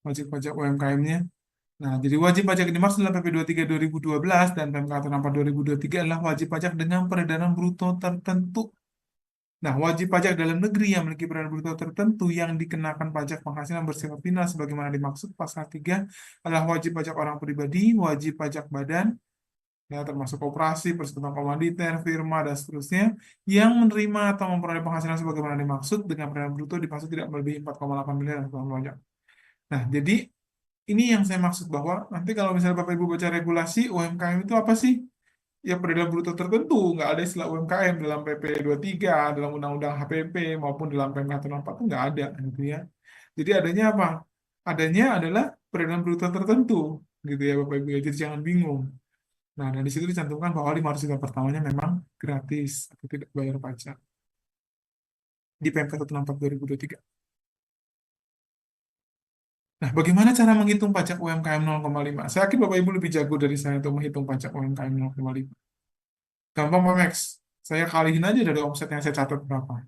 wajib pajak UMKM-nya. Nah, jadi wajib pajak yang dimaksud dalam PP 23 2012 dan PMK 64 2023 adalah wajib pajak dengan peredaran bruto tertentu. Nah, wajib pajak dalam negeri yang memiliki peredaran bruto tertentu yang dikenakan pajak penghasilan bersifat final sebagaimana dimaksud pasal 3 adalah wajib pajak orang pribadi, wajib pajak badan, ya, termasuk koperasi, persekutuan komanditer, firma, dan seterusnya, yang menerima atau memperoleh penghasilan sebagaimana dimaksud dengan peredaran bruto dimaksud tidak melebihi 4,8 miliar rupiah pajak. Nah, jadi ini yang saya maksud bahwa nanti kalau misalnya Bapak Ibu baca regulasi UMKM itu apa sih? Ya peredaran bruto tertentu, nggak ada istilah UMKM dalam PP 23, dalam Undang-Undang HPP maupun dalam PMK 64 itu nggak ada gitu ya. Jadi adanya apa? Adanya adalah peredaran bruto tertentu gitu ya Bapak Ibu ya. Jadi jangan bingung. Nah, dan di situ dicantumkan bahwa 500 juta pertamanya memang gratis atau tidak bayar pajak di PMK 164 2023. Nah, bagaimana cara menghitung pajak UMKM 0,5? Saya yakin Bapak Ibu lebih jago dari saya untuk menghitung pajak UMKM 0,5. Gampang, Pak Max. Saya kalihin aja dari omset yang saya catat berapa.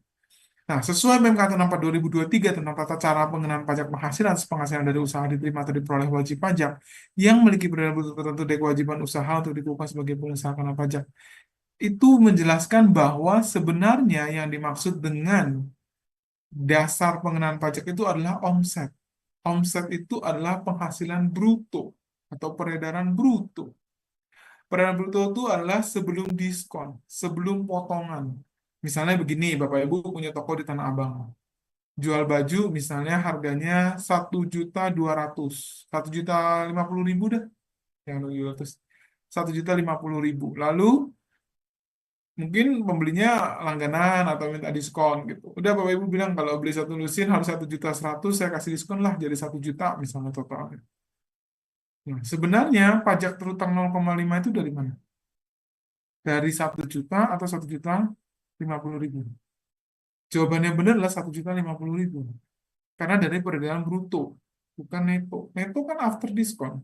Nah, sesuai PMK 64 2023 tentang tata cara pengenaan pajak penghasilan penghasilan dari usaha diterima atau diperoleh wajib pajak yang memiliki peredaran bruto tertentu dari kewajiban usaha untuk dikeluarkan sebagai pengusaha kena pajak. Itu menjelaskan bahwa sebenarnya yang dimaksud dengan dasar pengenaan pajak itu adalah omset. Omset itu adalah penghasilan bruto atau peredaran bruto. Peredaran bruto itu adalah sebelum diskon, sebelum potongan. Misalnya begini, Bapak Ibu punya toko di Tanah Abang. Jual baju misalnya harganya 1.200.000, 1.050.000 dah, yang 200, 1.050.000. Lalu mungkin pembelinya langganan atau minta diskon gitu. Udah Bapak Ibu bilang kalau beli satu lusin harus 1.100.000, saya kasih diskon lah jadi 1 juta misalnya totalnya. Nah, sebenarnya pajak terutang 0,5 itu dari mana? Dari 1 juta atau 1.050.000? Jawabannya benar adalah 1.050.000. Karena dari peredaran bruto, bukan neto. Neto kan after diskon.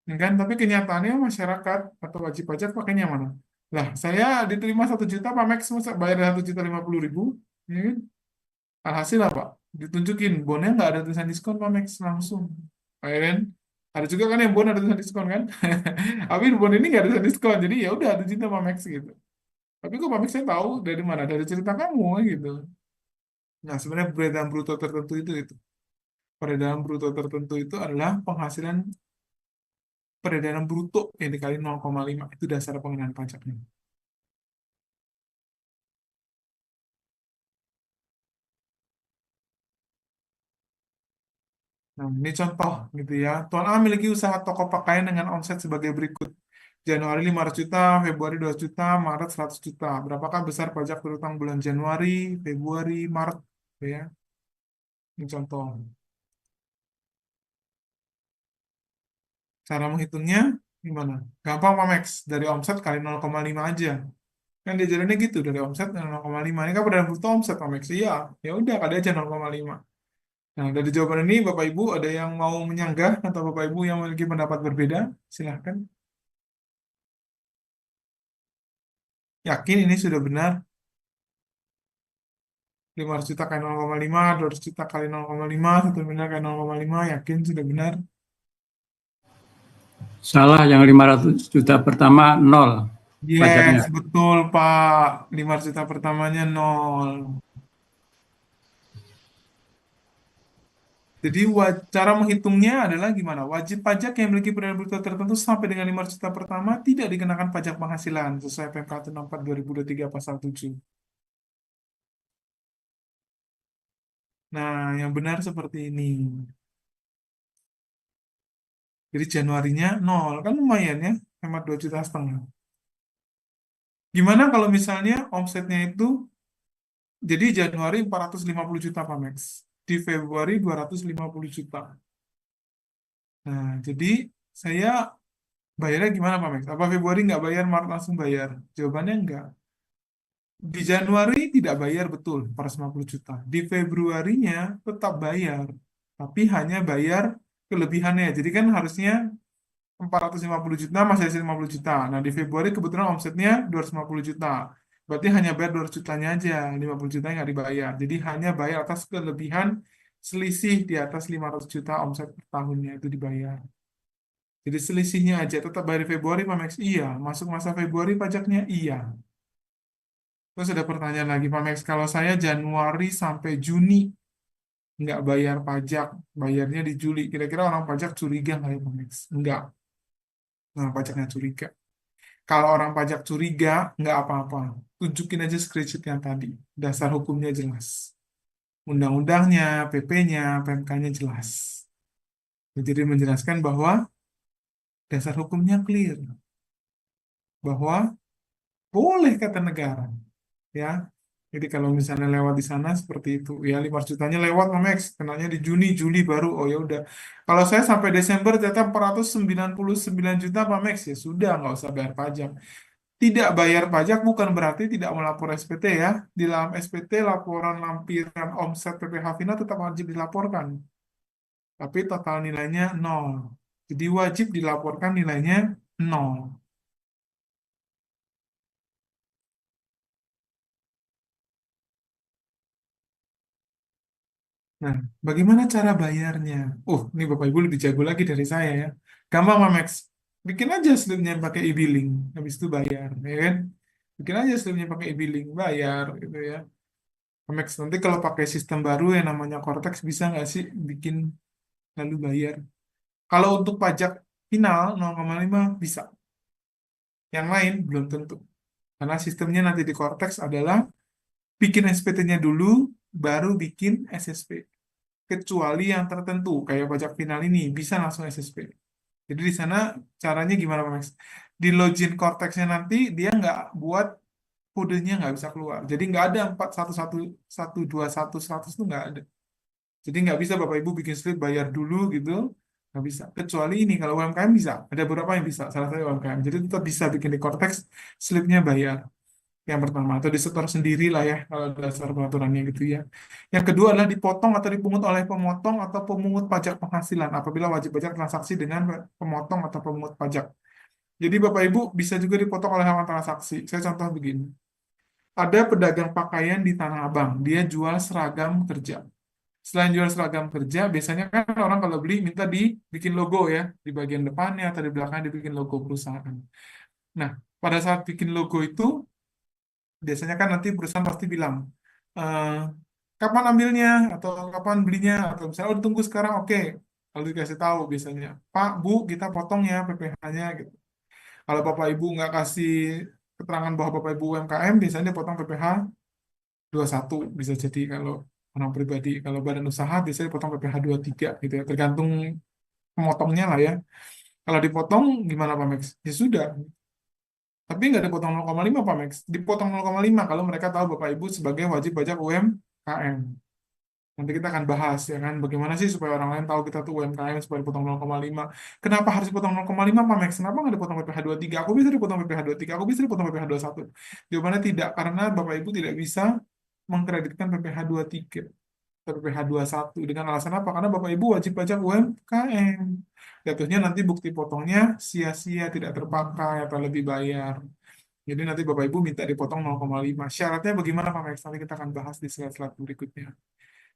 Ya kan? Tapi kenyataannya masyarakat atau wajib pajak pakainya mana? Lah, saya diterima 1 juta, Pak Max masa bayar 1.050.000, ya kan? Alhasil apa? Ditunjukin bonnya nggak ada tulisan diskon, Pak Max langsung. Ya kan? Ada juga kan yang bon ada tulisan diskon kan? Tapi bon ini nggak ada tulisan diskon, jadi ya udah 1 juta Pak Max gitu. Tapi kok Pak Max saya tahu dari mana? Dari cerita kamu gitu. Nah, sebenarnya peredaran bruto tertentu itu. Peredaran bruto tertentu itu adalah penghasilan peredaran bruto yang dikali 0,5 itu dasar pengenaan pajaknya. Nah, ini contoh gitu ya. Tuan A memiliki usaha toko pakaian dengan omset sebagai berikut. Januari 500 juta, Februari 200 juta, Maret 100 juta. Berapakah besar pajak berutang bulan Januari, Februari, Maret? Gitu ya. Ini contoh. Cara menghitungnya gimana? Gampang Pak Max. Dari omset kali 0,5 aja. Kan diajarannya gitu, dari omset 0,5. Ini kan peredaran bruto omset Pak Max. Iya, ya udah kali aja 0,5. Nah, dari jawaban ini Bapak Ibu ada yang mau menyanggah atau Bapak Ibu yang memiliki pendapat berbeda? Silahkan. Yakin ini sudah benar? 500 juta kali 0,5, 200 juta kali 0,5, 1 miliar kali 0,5, yakin sudah benar? Salah, yang 500 juta pertama nol Yes, pajaknya. betul Pak. 500 juta pertamanya nol. Jadi cara menghitungnya adalah gimana? Wajib pajak yang memiliki peredaran bruto tertentu sampai dengan 500 juta pertama tidak dikenakan pajak penghasilan sesuai PMK 64 2023 pasal 7. Nah, yang benar seperti ini. Jadi Januarinya nol, kan lumayan ya, hemat 2,5 juta. Gimana kalau misalnya omsetnya itu, jadi Januari 450 juta Pak Max, di Februari 250 juta. Nah, jadi saya bayarnya gimana Pak Max? Apa Februari nggak bayar, Maret langsung bayar? Jawabannya enggak. Di Januari tidak bayar betul 450 juta. Di Februarinya tetap bayar, tapi hanya bayar kelebihannya. Jadi kan harusnya 450 juta masih hasil 50 juta. Nah, di Februari kebetulan omsetnya 250 juta. Berarti hanya bayar 200 jutanya aja, 50 juta nggak dibayar. Jadi hanya bayar atas kelebihan selisih di atas 500 juta omset per tahunnya itu dibayar. Jadi selisihnya aja tetap bayar Februari, Pak Max. Iya. Masuk masa Februari pajaknya? Iya. Terus ada pertanyaan lagi, Pak Max. Kalau saya Januari sampai Juni nggak bayar pajak, bayarnya di Juli. Kira-kira orang pajak curiga nggak ya, Pak Max? Nggak. Orang pajaknya curiga. Kalau orang pajak curiga, nggak apa-apa. Tunjukin aja screenshot yang tadi. Dasar hukumnya jelas. Undang-undangnya, PP-nya, PMK-nya jelas. Jadi menjelaskan bahwa dasar hukumnya clear. Bahwa boleh kata negara. Ya, jadi kalau misalnya lewat di sana seperti itu, ya 500 jutanya lewat, Max, kenanya di Juni, Juli baru, oh ya udah. Kalau saya sampai Desember ternyata 499 juta, Pak Max, ya sudah, nggak usah bayar pajak. Tidak bayar pajak bukan berarti tidak melapor SPT ya. Di dalam SPT laporan lampiran omset PPh Vina tetap wajib dilaporkan, tapi total nilainya nol. Jadi wajib dilaporkan nilainya nol. Nah, bagaimana cara bayarnya? Ini Bapak Ibu lebih jago lagi dari saya ya. Gampang, Max. Bikin aja slipnya pakai e-billing, habis itu bayar, ya kan? Bikin aja slipnya pakai e-billing, bayar, gitu ya. Max, nanti kalau pakai sistem baru yang namanya Cortex, bisa nggak sih bikin lalu bayar? Kalau untuk pajak final 0,5 bisa. Yang lain belum tentu. Karena sistemnya nanti di Cortex adalah bikin SPT-nya dulu, baru bikin SSP. Kecuali yang tertentu kayak pajak final ini bisa langsung SSP. Jadi di sana caranya gimana, Pak Max? Di login Cortex-nya nanti dia nggak buat kodenya nggak bisa keluar. Jadi nggak ada 411121 100 itu nggak ada. Jadi nggak bisa Bapak Ibu bikin slip bayar dulu gitu, nggak bisa. Kecuali ini kalau UMKM bisa. Ada beberapa yang bisa. Salah satu UMKM. Jadi tetap bisa bikin di Cortex slipnya bayar. Yang pertama, atau disetor sendiri lah ya, kalau dasar peraturannya gitu ya. Yang kedua adalah dipotong atau dipungut oleh pemotong atau pemungut pajak penghasilan apabila wajib pajak transaksi dengan pemotong atau pemungut pajak. Jadi Bapak Ibu bisa juga dipotong oleh hewan transaksi. Saya contoh begini. Ada pedagang pakaian di Tanah Abang, dia jual seragam kerja. Selain jual seragam kerja, biasanya kan orang kalau beli minta dibikin logo ya, di bagian depannya atau di belakangnya dibikin logo perusahaan. Nah, pada saat bikin logo itu, biasanya kan nanti perusahaan pasti bilang, eh, kapan ambilnya, atau kapan belinya, atau misalnya, tunggu sekarang, oke. Lalu dikasih tahu biasanya, Pak, Bu, kita potong ya PPh-nya, gitu. Kalau Bapak Ibu nggak kasih keterangan bahwa Bapak Ibu UMKM, biasanya potong PPh 21, bisa jadi kalau orang pribadi. Kalau badan usaha, biasanya potong PPh 23, gitu ya, tergantung pemotongnya lah ya. Kalau dipotong, gimana Pak Max? Ya sudah, tapi nggak dipotong 0,5 Pak Max. Dipotong 0,5 kalau mereka tahu Bapak Ibu sebagai wajib pajak UMKM. Nanti kita akan bahas ya kan, bagaimana sih supaya orang lain tahu kita tuh UMKM supaya dipotong 0,5. Kenapa harus dipotong 0,5 Pak Max? Kenapa nggak dipotong PPh 23? Aku bisa dipotong PPh 23, aku bisa dipotong PPh 21. Jawabannya tidak, karena Bapak Ibu tidak bisa mengkreditkan PPh 23 atau PPh 21 dengan alasan apa? Karena Bapak Ibu wajib pajak UMKM. Jatuhnya nanti bukti potongnya sia-sia, tidak terpakai atau lebih bayar. Jadi nanti Bapak Ibu minta dipotong 0,5. Syaratnya bagaimana Pak Max? Nanti kita akan bahas di slide-slide berikutnya.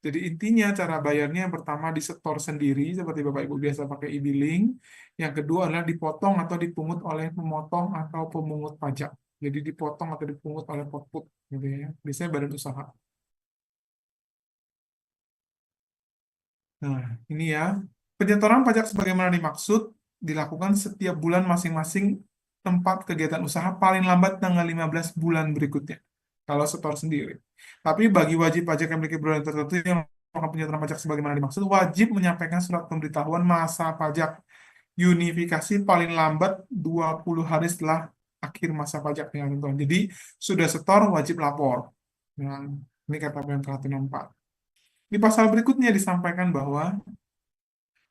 Jadi intinya cara bayarnya yang pertama disetor sendiri seperti Bapak Ibu biasa pakai e-billing. Yang kedua adalah dipotong atau dipungut oleh pemotong atau pemungut pajak. Jadi dipotong atau dipungut oleh output gitu ya. Biasanya badan usaha. Nah, ini ya. Penyetoran pajak sebagaimana dimaksud dilakukan setiap bulan masing-masing tempat kegiatan usaha paling lambat tanggal 15 bulan berikutnya. Kalau setor sendiri. Tapi bagi wajib pajak yang memiliki bulan tertentu yang melakukan penyetoran pajak sebagaimana dimaksud, wajib menyampaikan surat pemberitahuan masa pajak unifikasi paling lambat 20 hari setelah akhir masa pajaknya, teman-teman. Jadi sudah setor wajib lapor. Nah, ini kata PMK 164. Di pasal berikutnya disampaikan bahwa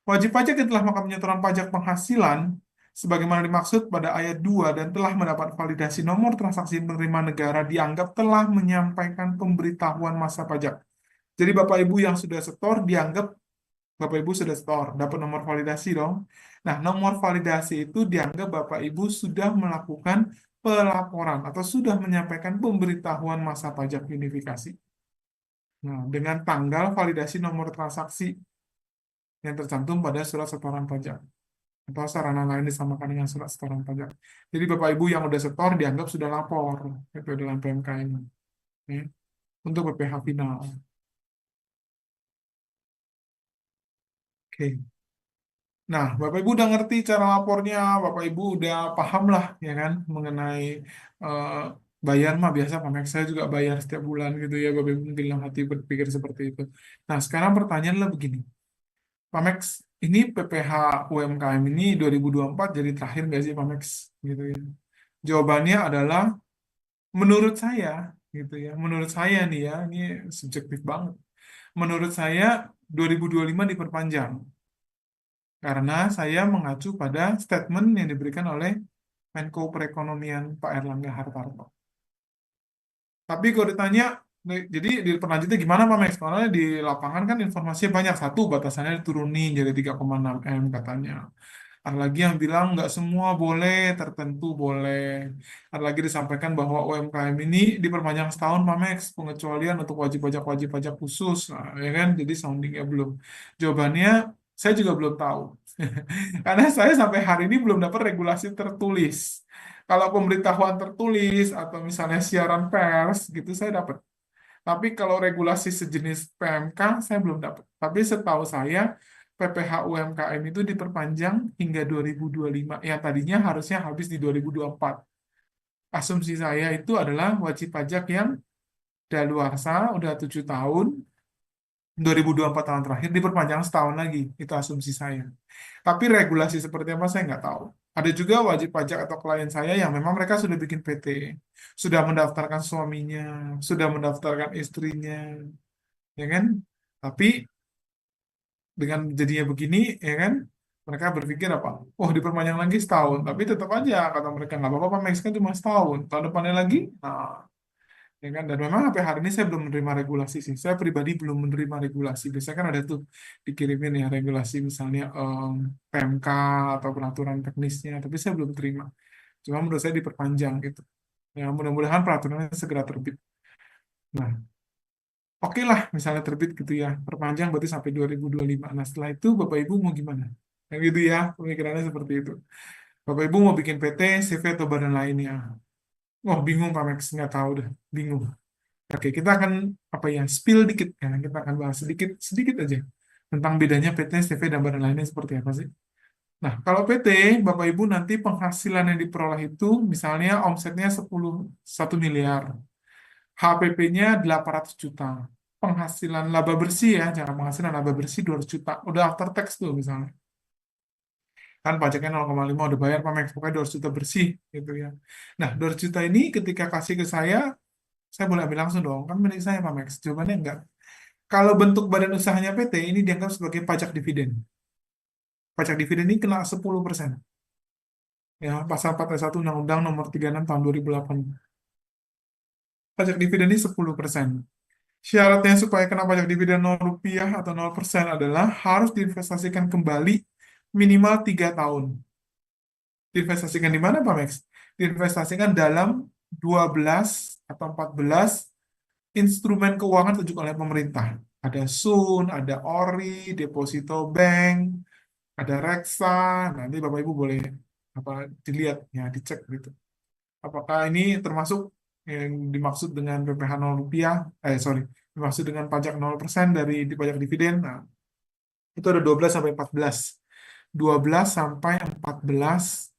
wajib pajak yang telah melakukan penyetoran pajak penghasilan sebagaimana dimaksud pada ayat 2 dan telah mendapat validasi nomor transaksi penerima negara dianggap telah menyampaikan pemberitahuan masa pajak. Jadi Bapak Ibu yang sudah setor dianggap Bapak Ibu sudah setor, dapat nomor validasi dong. Nah, nomor validasi itu dianggap Bapak Ibu sudah melakukan pelaporan atau sudah menyampaikan pemberitahuan masa pajak unifikasi. Nah, dengan tanggal validasi nomor transaksi yang tercantum pada surat setoran pajak atau sarana lain disamakan dengan surat setoran pajak. Jadi Bapak Ibu yang udah setor dianggap sudah lapor itu dalam PMKM. Ya. Untuk PPh final. Oke. Nah, Bapak Ibu udah ngerti cara lapornya, Bapak Ibu udah paham lah ya kan mengenai eh, bayar mah biasa Pamex saya juga bayar setiap bulan gitu ya, Bapak Ibu mungkin dalam hati berpikir seperti itu. Nah, sekarang pertanyaannya begini. Pamex, ini PPh UMKM ini 2024 jadi terakhir nggak sih Pamex gitu ya? Jawabannya adalah menurut saya gitu ya. Menurut saya nih ya, ini subjektif banget. Menurut saya 2025 diperpanjang karena saya mengacu pada statement yang diberikan oleh Menko Perekonomian Pak Erlangga Hartarto. Tapi kalau ditanya, jadi di perlanjutnya gimana Pak Max? Soalnya di lapangan kan informasinya banyak. Satu, batasannya diturunin jadi 3,6 M katanya. Ada lagi yang bilang nggak semua boleh, tertentu boleh. Ada lagi disampaikan bahwa UMKM ini diperpanjang setahun, Pamex, pengecualian untuk wajib pajak khusus. Nah, ya kan, jadi soundingnya belum. Jawabannya, saya juga belum tahu. Karena saya sampai hari ini belum dapat regulasi tertulis. Kalau pemberitahuan tertulis atau misalnya siaran pers, gitu saya dapat. Tapi kalau regulasi sejenis PMK, saya belum dapat. Tapi setahu saya, PPh UMKM itu diperpanjang hingga 2025. Ya, tadinya harusnya habis di 2024. Asumsi saya itu adalah wajib pajak yang daluarsa, udah 7 tahun, 2024 tahun terakhir, diperpanjang setahun lagi. Itu asumsi saya. Tapi regulasi seperti apa, saya nggak tahu. Ada juga wajib pajak atau klien saya yang memang mereka sudah bikin PT, sudah mendaftarkan suaminya, sudah mendaftarkan istrinya, ya kan? Tapi dengan jadinya begini, ya kan, mereka berpikir apa? Oh, diperpanjang lagi setahun, tapi tetap aja kata mereka nggak apa-apa, Max kan cuma setahun. Tahun depannya lagi, nah, ya kan. Dan memang sampai hari ini saya belum menerima regulasi sih. Saya pribadi belum menerima regulasi. Biasanya kan ada tuh dikirimin ya regulasi, misalnya PMK atau peraturan teknisnya, tapi saya belum terima. Cuma menurut saya diperpanjang gitu. Ya, mudah-mudahan peraturannya segera terbit. Nah, oke lah, misalnya terbit gitu ya, perpanjang berarti sampai 2025. Nah, setelah itu Bapak Ibu mau gimana? Yang gitu ya, pemikirannya seperti itu. Bapak Ibu mau bikin PT, CV atau badan lainnya. Oh, bingung Pak Max, nggak tahu deh, bingung. Oke, kita akan apa ya, spill dikit ya, kita akan bahas sedikit sedikit aja tentang bedanya PT, CV dan badan lainnya seperti apa sih. Nah, kalau PT, Bapak Ibu nanti penghasilan yang diperoleh itu misalnya omsetnya 1 miliar. HPP-nya 800 juta. Penghasilan laba bersih ya, jangan penghasilan laba bersih 200 juta. Udah after tax tuh misalnya. Kan pajaknya 0,5 udah bayar Pak Max, pokoknya 200 juta bersih gitu ya. Nah, 200 juta ini ketika kasih ke saya boleh ambil langsung dong, kan milik saya Pak Max. Jawabannya enggak. Kalau bentuk badan usahanya PT, ini dianggap sebagai pajak dividen. Pajak dividen ini kena 10%. Ya, pasal 41 Undang-Undang Nomor 36 Tahun 2008. Pajak dividen ini 10%. Syaratnya supaya kena pajak dividen 0 rupiah atau 0% adalah harus diinvestasikan kembali minimal 3 tahun. Diinvestasikan di mana, Pak Max? Diinvestasikan dalam 12 atau 14 instrumen keuangan tunjuk oleh pemerintah. Ada Sun, ada Ori, Deposito Bank, ada Reksa. Nanti Bapak Ibu boleh apa dilihat ya, dicek gitu. Apakah ini termasuk yang dimaksud dengan PPh 0 rupiah? Sorry, dimaksud dengan pajak 0% dari di pajak dividen. Nah, itu ada 12 sampai 14. 12 sampai 14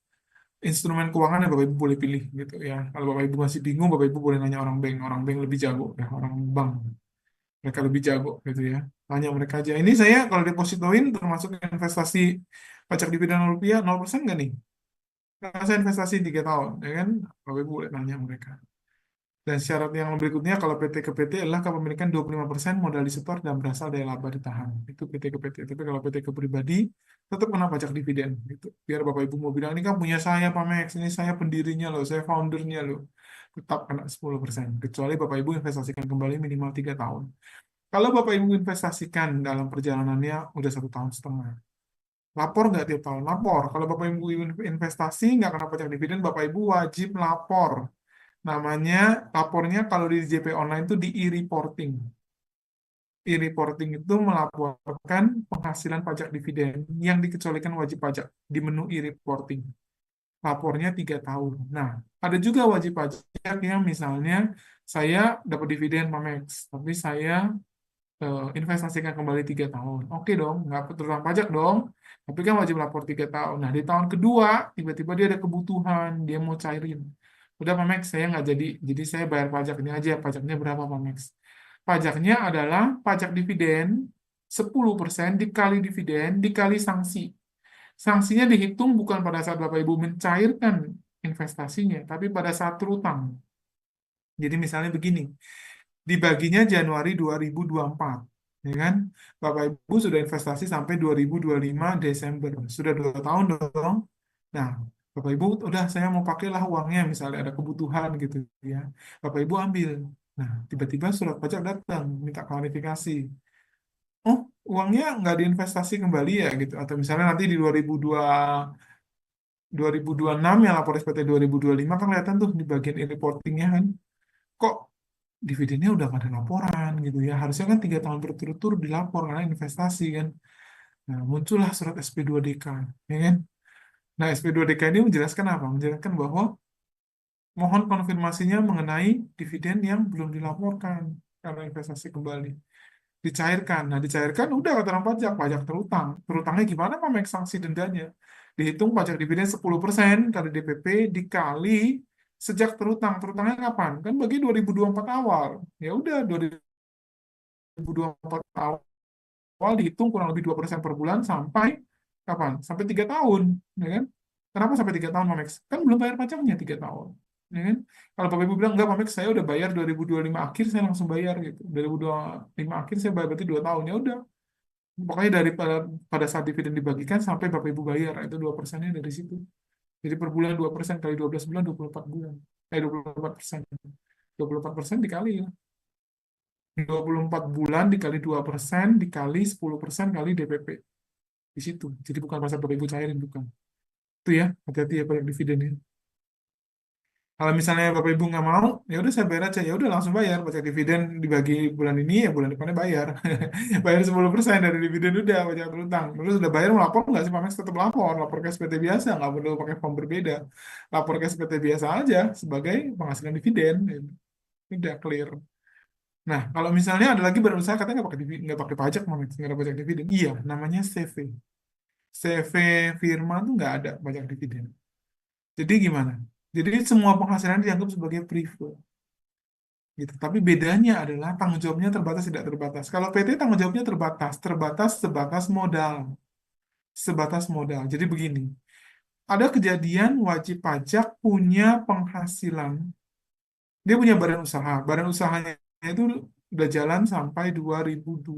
instrumen keuangan yang Bapak Ibu boleh pilih gitu ya. Kalau Bapak Ibu masih bingung, Bapak Ibu boleh nanya orang bank. Orang bank lebih jago ya, orang bank. Mereka lebih jago gitu ya. Tanya mereka aja. Ini saya kalau depositoin termasuk investasi pajak dividen 0 rupiah 0% nggak nih? Karena saya investasi 3 tahun, ya kan? Bapak Ibu boleh nanya mereka. Dan syarat yang berikutnya kalau PT ke PT adalah kepemilikan 25% modal disetor dan berasal dari laba ditahan. Itu PT ke PT. Tapi kalau PT ke pribadi, tetap kena pajak dividen. Gitu. Biar Bapak Ibu mau bilang, ini kan punya saya Pak Max, ini saya pendirinya loh, saya foundernya loh. Tetap kena 10%. Kecuali Bapak Ibu investasikan kembali minimal 3 tahun. Kalau Bapak Ibu investasikan dalam perjalanannya udah 1,5 tahun. Lapor nggak tiap tahun? Lapor. Kalau Bapak Ibu investasi nggak kena pajak dividen, Bapak Ibu wajib lapor. Namanya lapornya kalau di JP Online itu di e-reporting. e-reporting itu melaporkan penghasilan pajak dividen yang dikecualikan wajib pajak di menu e-reporting. Lapornya 3 tahun. Nah, ada juga wajib pajak yang misalnya saya dapat dividen Mamex, tapi saya investasikan kembali 3 tahun. Oke dong, nggak terutang pajak dong. Tapi kan wajib lapor 3 tahun. Nah, di tahun kedua, tiba-tiba dia ada kebutuhan, dia mau cairin. Udah Pak Max, saya nggak jadi saya bayar pajak ini aja. Pajaknya berapa Pak Max? Pajaknya adalah pajak dividen 10% dikali dividen dikali sanksi. Sanksinya dihitung bukan pada saat Bapak Ibu mencairkan investasinya, tapi pada saat terutang. Jadi misalnya begini, dibaginya Januari 2024, ya kan? Bapak Ibu sudah investasi sampai 2025 Desember, sudah 2 tahun dong. Nah, Bapak Ibu udah saya mau pakailah uangnya, misalnya ada kebutuhan gitu ya. Bapak Ibu ambil. Nah, tiba-tiba surat pajak datang minta klarifikasi. Oh, uangnya nggak diinvestasi kembali ya gitu. Atau misalnya nanti di 2026 yang lapor SPT 2025 kan kelihatan tuh di bagian e-reportingnya kan. Kok dividennya udah nggak ada laporan gitu ya. Harusnya kan 3 tahun berturut-turut dilapor karena investasi kan. Nah, muncullah surat SP2DK, ya kan? Nah, SP2DK ini menjelaskan apa? Menjelaskan bahwa mohon konfirmasinya mengenai dividen yang belum dilaporkan karena investasi kembali. Dicairkan. Nah, dicairkan udah keterangan pajak, pajak terutang. Terutangnya gimana Pak Mek, sanksi dendanya? Dihitung pajak dividen 10% kali DPP dikali sejak terutang. Terutangnya kapan? Kan bagi 2024 awal. Ya udah 2024 awal dihitung kurang lebih 2% per bulan sampai kapan? Sampai 3 tahun, ya kan? Kenapa sampai 3 tahun, Mamex? Kan belum bayar pajaknya 3 tahun, ya kan? Kalau Bapak Ibu bilang enggak, Mamex, saya udah bayar 2025 akhir, saya langsung bayar gitu. 2025 akhir saya bayar berarti 2 tahun, ya udah. Pokoknya dari pada saat dividen dibagikan sampai Bapak Ibu bayar itu 2%-nya dari situ. Jadi per bulan 2% kali 12 bulan 24 bulan. 24%. 24% dikali ya. 24 bulan dikali 2% dikali 10% kali DPP. Di situ. Jadi bukan pasar Bapak Ibu cairin, bukan. Itu ya, hati-hati ya pajak dividennya. Kalau misalnya Bapak Ibu nggak mau, ya udah saya bayar aja. Ya udah langsung bayar. Pajak dividen dibagi bulan ini, ya bulan depannya bayar. Bayar 10% dari dividen udah, pajak berutang. Terus udah bayar, melapor nggak sih, Pak Max? Tetap lapor. Lapor ke SPT biasa, nggak perlu pakai form berbeda. Lapor ke SPT biasa aja sebagai penghasilan dividen. Udah clear. Nah, kalau misalnya ada lagi badan usaha katanya nggak pakai pajak, Pak Max, nggak ada pajak dividen. Iya, namanya CV. CV firma tuh nggak ada pajak dividen. Jadi gimana? Jadi semua penghasilan dianggap sebagai privilege gitu. Tapi bedanya adalah tanggung jawabnya terbatas tidak terbatas. Kalau PT tanggung jawabnya terbatas, terbatas sebatas modal, sebatas modal. Jadi begini, ada kejadian wajib pajak punya penghasilan, dia punya badan usahanya itu udah jalan sampai 2022.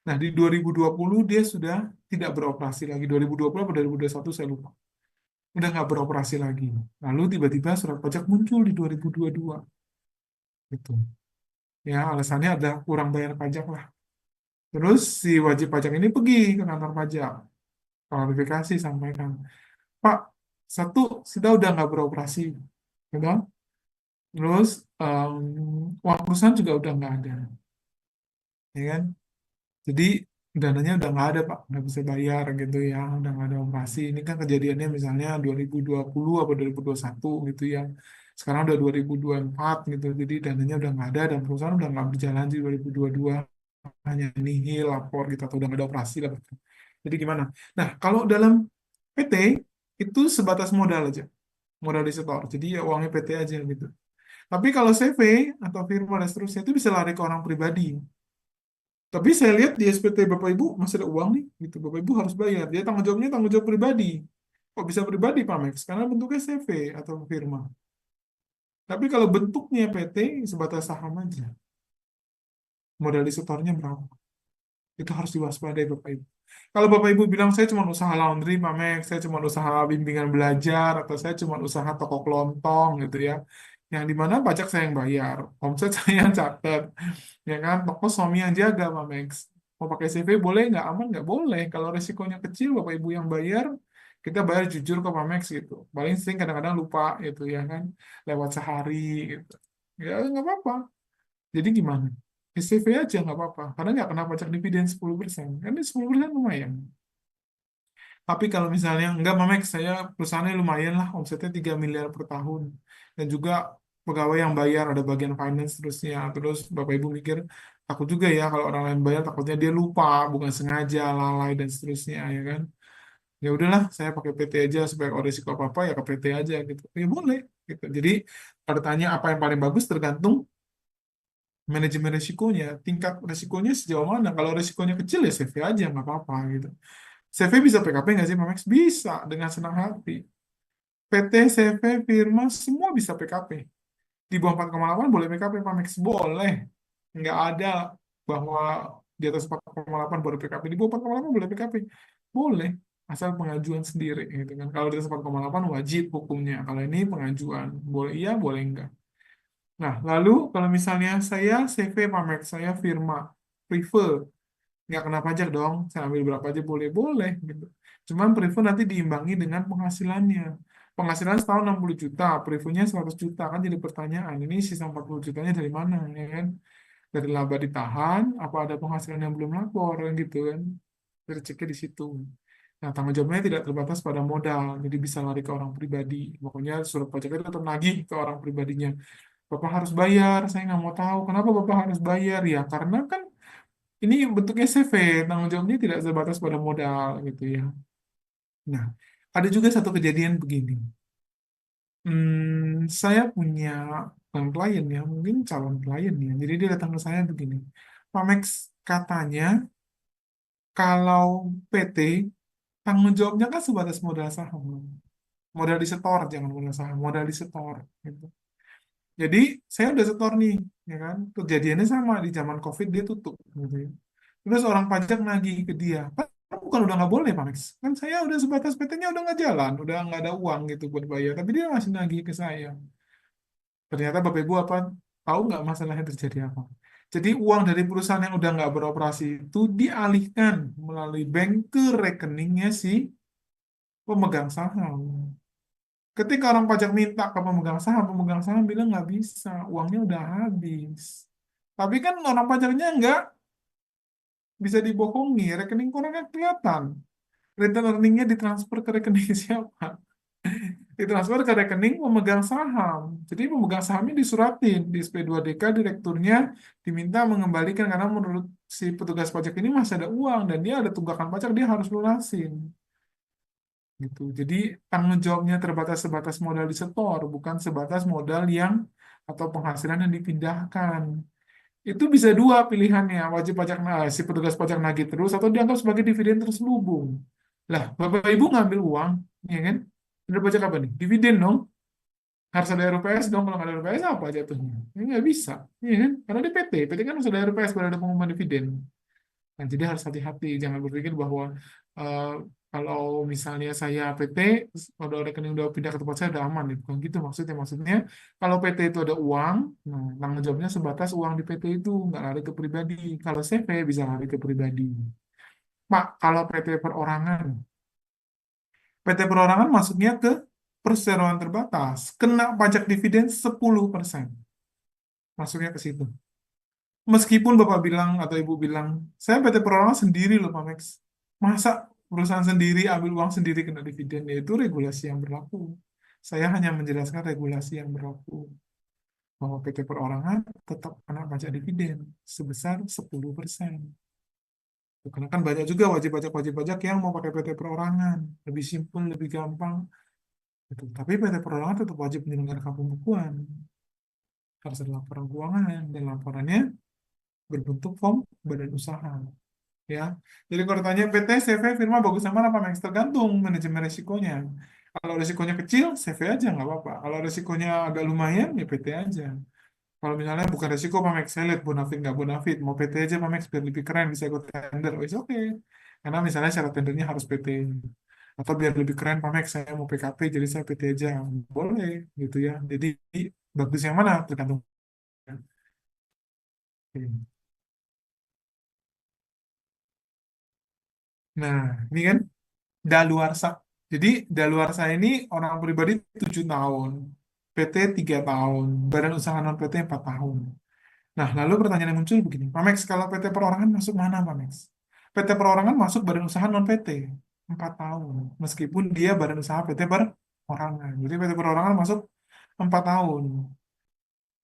Nah, di 2020 dia sudah tidak beroperasi lagi. 2020 atau 2021 saya lupa. Udah nggak beroperasi lagi. Lalu tiba-tiba surat pajak muncul di 2022. Gitu. Ya, alasannya ada kurang bayar pajak lah. Terus si wajib pajak ini pergi ke kantor pajak, klarifikasi, sampaikan, Pak, satu, kita udah nggak beroperasi, gitu. Terus uang perusahaan juga udah nggak ada, ya kan? Jadi dananya udah nggak ada Pak, nggak bisa bayar gitu ya, udah nggak ada operasi. Ini kan kejadiannya misalnya 2020 atau 2021 gitu ya. Sekarang udah 2024 gitu, jadi dananya udah nggak ada dan perusahaan udah nggak berjalan di 2022, hanya nihil lapor gitu atau udah nggak ada operasi lah. Jadi gimana? Nah, kalau dalam PT itu sebatas modal aja, modal disetor. Jadi ya uangnya PT aja gitu. Tapi kalau CV atau firma dan seterusnya itu bisa lari ke orang pribadi. Tapi saya lihat di SPT Bapak Ibu masih ada uang nih, gitu. Bapak Ibu harus bayar. Dia tanggung jawabnya tanggung jawab pribadi. Kok bisa pribadi, Pak Max? Karena bentuknya CV atau firma. Tapi kalau bentuknya PT sebatas saham aja. Modal disetornya berapa? Itu harus diwaspadai Bapak Ibu. Kalau Bapak Ibu bilang saya cuma usaha laundry, Pak Max, saya cuma usaha bimbingan belajar, atau saya cuma usaha toko kelontong gitu ya. Yang di mana pajak saya yang bayar, omset saya yang catat, ya kan? Toko suami yang jaga, Pak Max. Mau pakai CV boleh nggak? Aman nggak? Boleh. Kalau resikonya kecil, Bapak Ibu yang bayar, kita bayar jujur ke Pak Max gitu. Paling sering kadang-kadang lupa gitu ya kan, lewat sehari gitu. Ya nggak apa-apa. Jadi gimana? SCV aja nggak apa-apa, karena nggak kena pajak dividen 10%. Kan ini 10% lumayan. Tapi kalau misalnya enggak, Mamek, saya perusahaannya lumayan lah, omsetnya 3 miliar per tahun. Dan juga pegawai yang bayar, ada bagian finance terusnya. Terus Bapak Ibu mikir, takut juga ya kalau orang lain bayar, takutnya dia lupa, bukan sengaja, lalai, dan seterusnya, ya kan. Ya udahlah, saya pakai PT aja, supaya kalau risiko apa-apa ya ke PT aja gitu. Ya boleh, gitu. Jadi, kalau tanya apa yang paling bagus, tergantung manajemen risikonya, tingkat risikonya sejauh mana. Kalau risikonya kecil ya CV aja, nggak apa-apa gitu. CV bisa PKP nggak sih, Max? Bisa, dengan senang hati. PT, CV, firma, semua bisa PKP. Di bawah 4,8 boleh PKP, Pak Max? Boleh. Nggak ada bahwa di atas 4,8 boleh PKP. Di bawah 4,8 boleh PKP. Boleh. Asal pengajuan sendiri. Gitu kan. Kalau di atas 4,8 wajib hukumnya. Kalau ini pengajuan. Boleh iya, boleh enggak. Nah, lalu kalau misalnya saya CV, Pak Max, saya firma, prefer, nggak kena pajak dong, saya ambil berapa aja boleh-boleh gitu. Cuman prefer nanti diimbangi dengan penghasilannya. Penghasilan setahun 60 juta, prefernya 100 juta, kan jadi pertanyaan, ini sisa 40 jutanya dari mana, ya kan? Dari laba ditahan, apa ada penghasilan yang belum lapor, kan gitu kan? Dari ceknya di situ. Nah, tanggung jawabnya tidak terbatas pada modal, jadi bisa lari ke orang pribadi. Pokoknya surat pajaknya tetap nagih ke orang pribadinya. Bapak harus bayar, saya nggak mau tahu. Kenapa Bapak harus bayar? Ya, karena kan ini bentuknya CV, tanggung jawabnya tidak sebatas pada modal gitu ya. Nah, ada juga satu kejadian begini. Saya punya klien ya, mungkin calon klien ya. Jadi dia datang ke saya begini. Pak Max, katanya kalau PT tanggung jawabnya kan sebatas modal saham. Modal disetor, jangan modal saham, modal disetor. Gitu. Jadi saya udah setor nih, ya kan? Kejadiannya sama di zaman COVID dia tutup, gitu ya. Terus orang pajak nagih ke dia, Pak, bukan udah nggak boleh, Pak Max. Kan saya udah sebatas PT-nya udah nggak jalan, udah nggak ada uang gitu buat bayar, tapi dia masih nagih ke saya. Ternyata Bapak Ibu apa tahu nggak masalah yang terjadi apa? Jadi uang dari perusahaan yang udah nggak beroperasi itu dialihkan melalui bank ke rekeningnya si pemegang saham. Ketika orang pajak minta ke pemegang saham bilang nggak bisa, uangnya udah habis. Tapi kan orang pajaknya nggak bisa dibohongi, rekening orang kan kelihatan. Return earningnya ditransfer ke rekening siapa? Ditransfer ke rekening pemegang saham. Jadi pemegang sahamnya disuratin di SP2DK, direkturnya diminta mengembalikan karena menurut si petugas pajak ini masih ada uang dan dia ada tunggakan pajak dia harus lunasin. Gitu. Jadi tanggung jawabnya terbatas sebatas modal disetor, bukan sebatas modal yang atau penghasilan yang dipindahkan. Itu bisa dua pilihannya, wajib pajak si petugas pajak nagih terus atau dianggap sebagai dividen terselubung. Lah, Bapak Ibu ngambil uang, ya kan? Udah pajak apa nih? Dividen dong. Harus ada RUPS dong, kalau nggak ada RUPS apa jatuhnya? Ini nggak bisa, ya kan? Karena di PT, PT kan harus ada RUPS baru ada pengumuman dividen. Nah, jadi harus hati-hati, jangan berpikir bahwa eh, kalau misalnya saya PT, udah rekening udah pindah ke tempat saya udah aman, bukan gitu maksudnya. Maksudnya kalau PT itu ada uang, nah tanggung jawabnya sebatas uang di PT itu nggak lari ke pribadi. Kalau CV bisa lari ke pribadi. Pak, kalau PT perorangan, PT perorangan masuknya ke perseroan terbatas, kena pajak dividen 10%, masuknya ke situ. Meskipun Bapak bilang atau Ibu bilang, saya PT Perorangan sendiri loh, Pak Max. Masa perusahaan sendiri ambil uang sendiri kena dividen? Ya, itu regulasi yang berlaku. Saya hanya menjelaskan regulasi yang berlaku. Bahwa PT Perorangan tetap kena pajak dividen sebesar 10%. Karena kan banyak juga wajib pajak yang mau pakai PT Perorangan. Lebih simpel, lebih gampang. Gitu. Tapi PT Perorangan tetap wajib menyelenggarakan pembukuan. Harus ada laporan keuangan. Dan laporannya berbentuk form badan usaha. Ya. Jadi kalau tanya PT, CV, firma bagus yang mana Pak Max? Tergantung manajemen resikonya. Kalau resikonya kecil, CV aja nggak apa-apa. Kalau resikonya agak lumayan, ya PT aja. Kalau misalnya bukan resiko Pak Max, saya lihat bonafit nggak bonafit, mau PT aja Pak Max biar lebih keren bisa ikut tender, oh, oke. Karena misalnya syarat tendernya harus PT. Atau biar lebih keren Pak Max, saya mau PKP jadi saya PT aja, boleh gitu ya. Jadi bagus yang mana tergantung. Oke. Nah, ini kan daluarsa. Jadi daluarsa ini orang pribadi 7 tahun, PT 3 tahun, badan usaha non PT 4 tahun. Nah, lalu pertanyaan yang muncul begini, Pak Max, kalau PT Perorangan masuk mana, Pak Max? PT Perorangan masuk badan usaha non PT, 4 tahun. Meskipun dia badan usaha PT Perorangan. Jadi PT Perorangan masuk 4 tahun.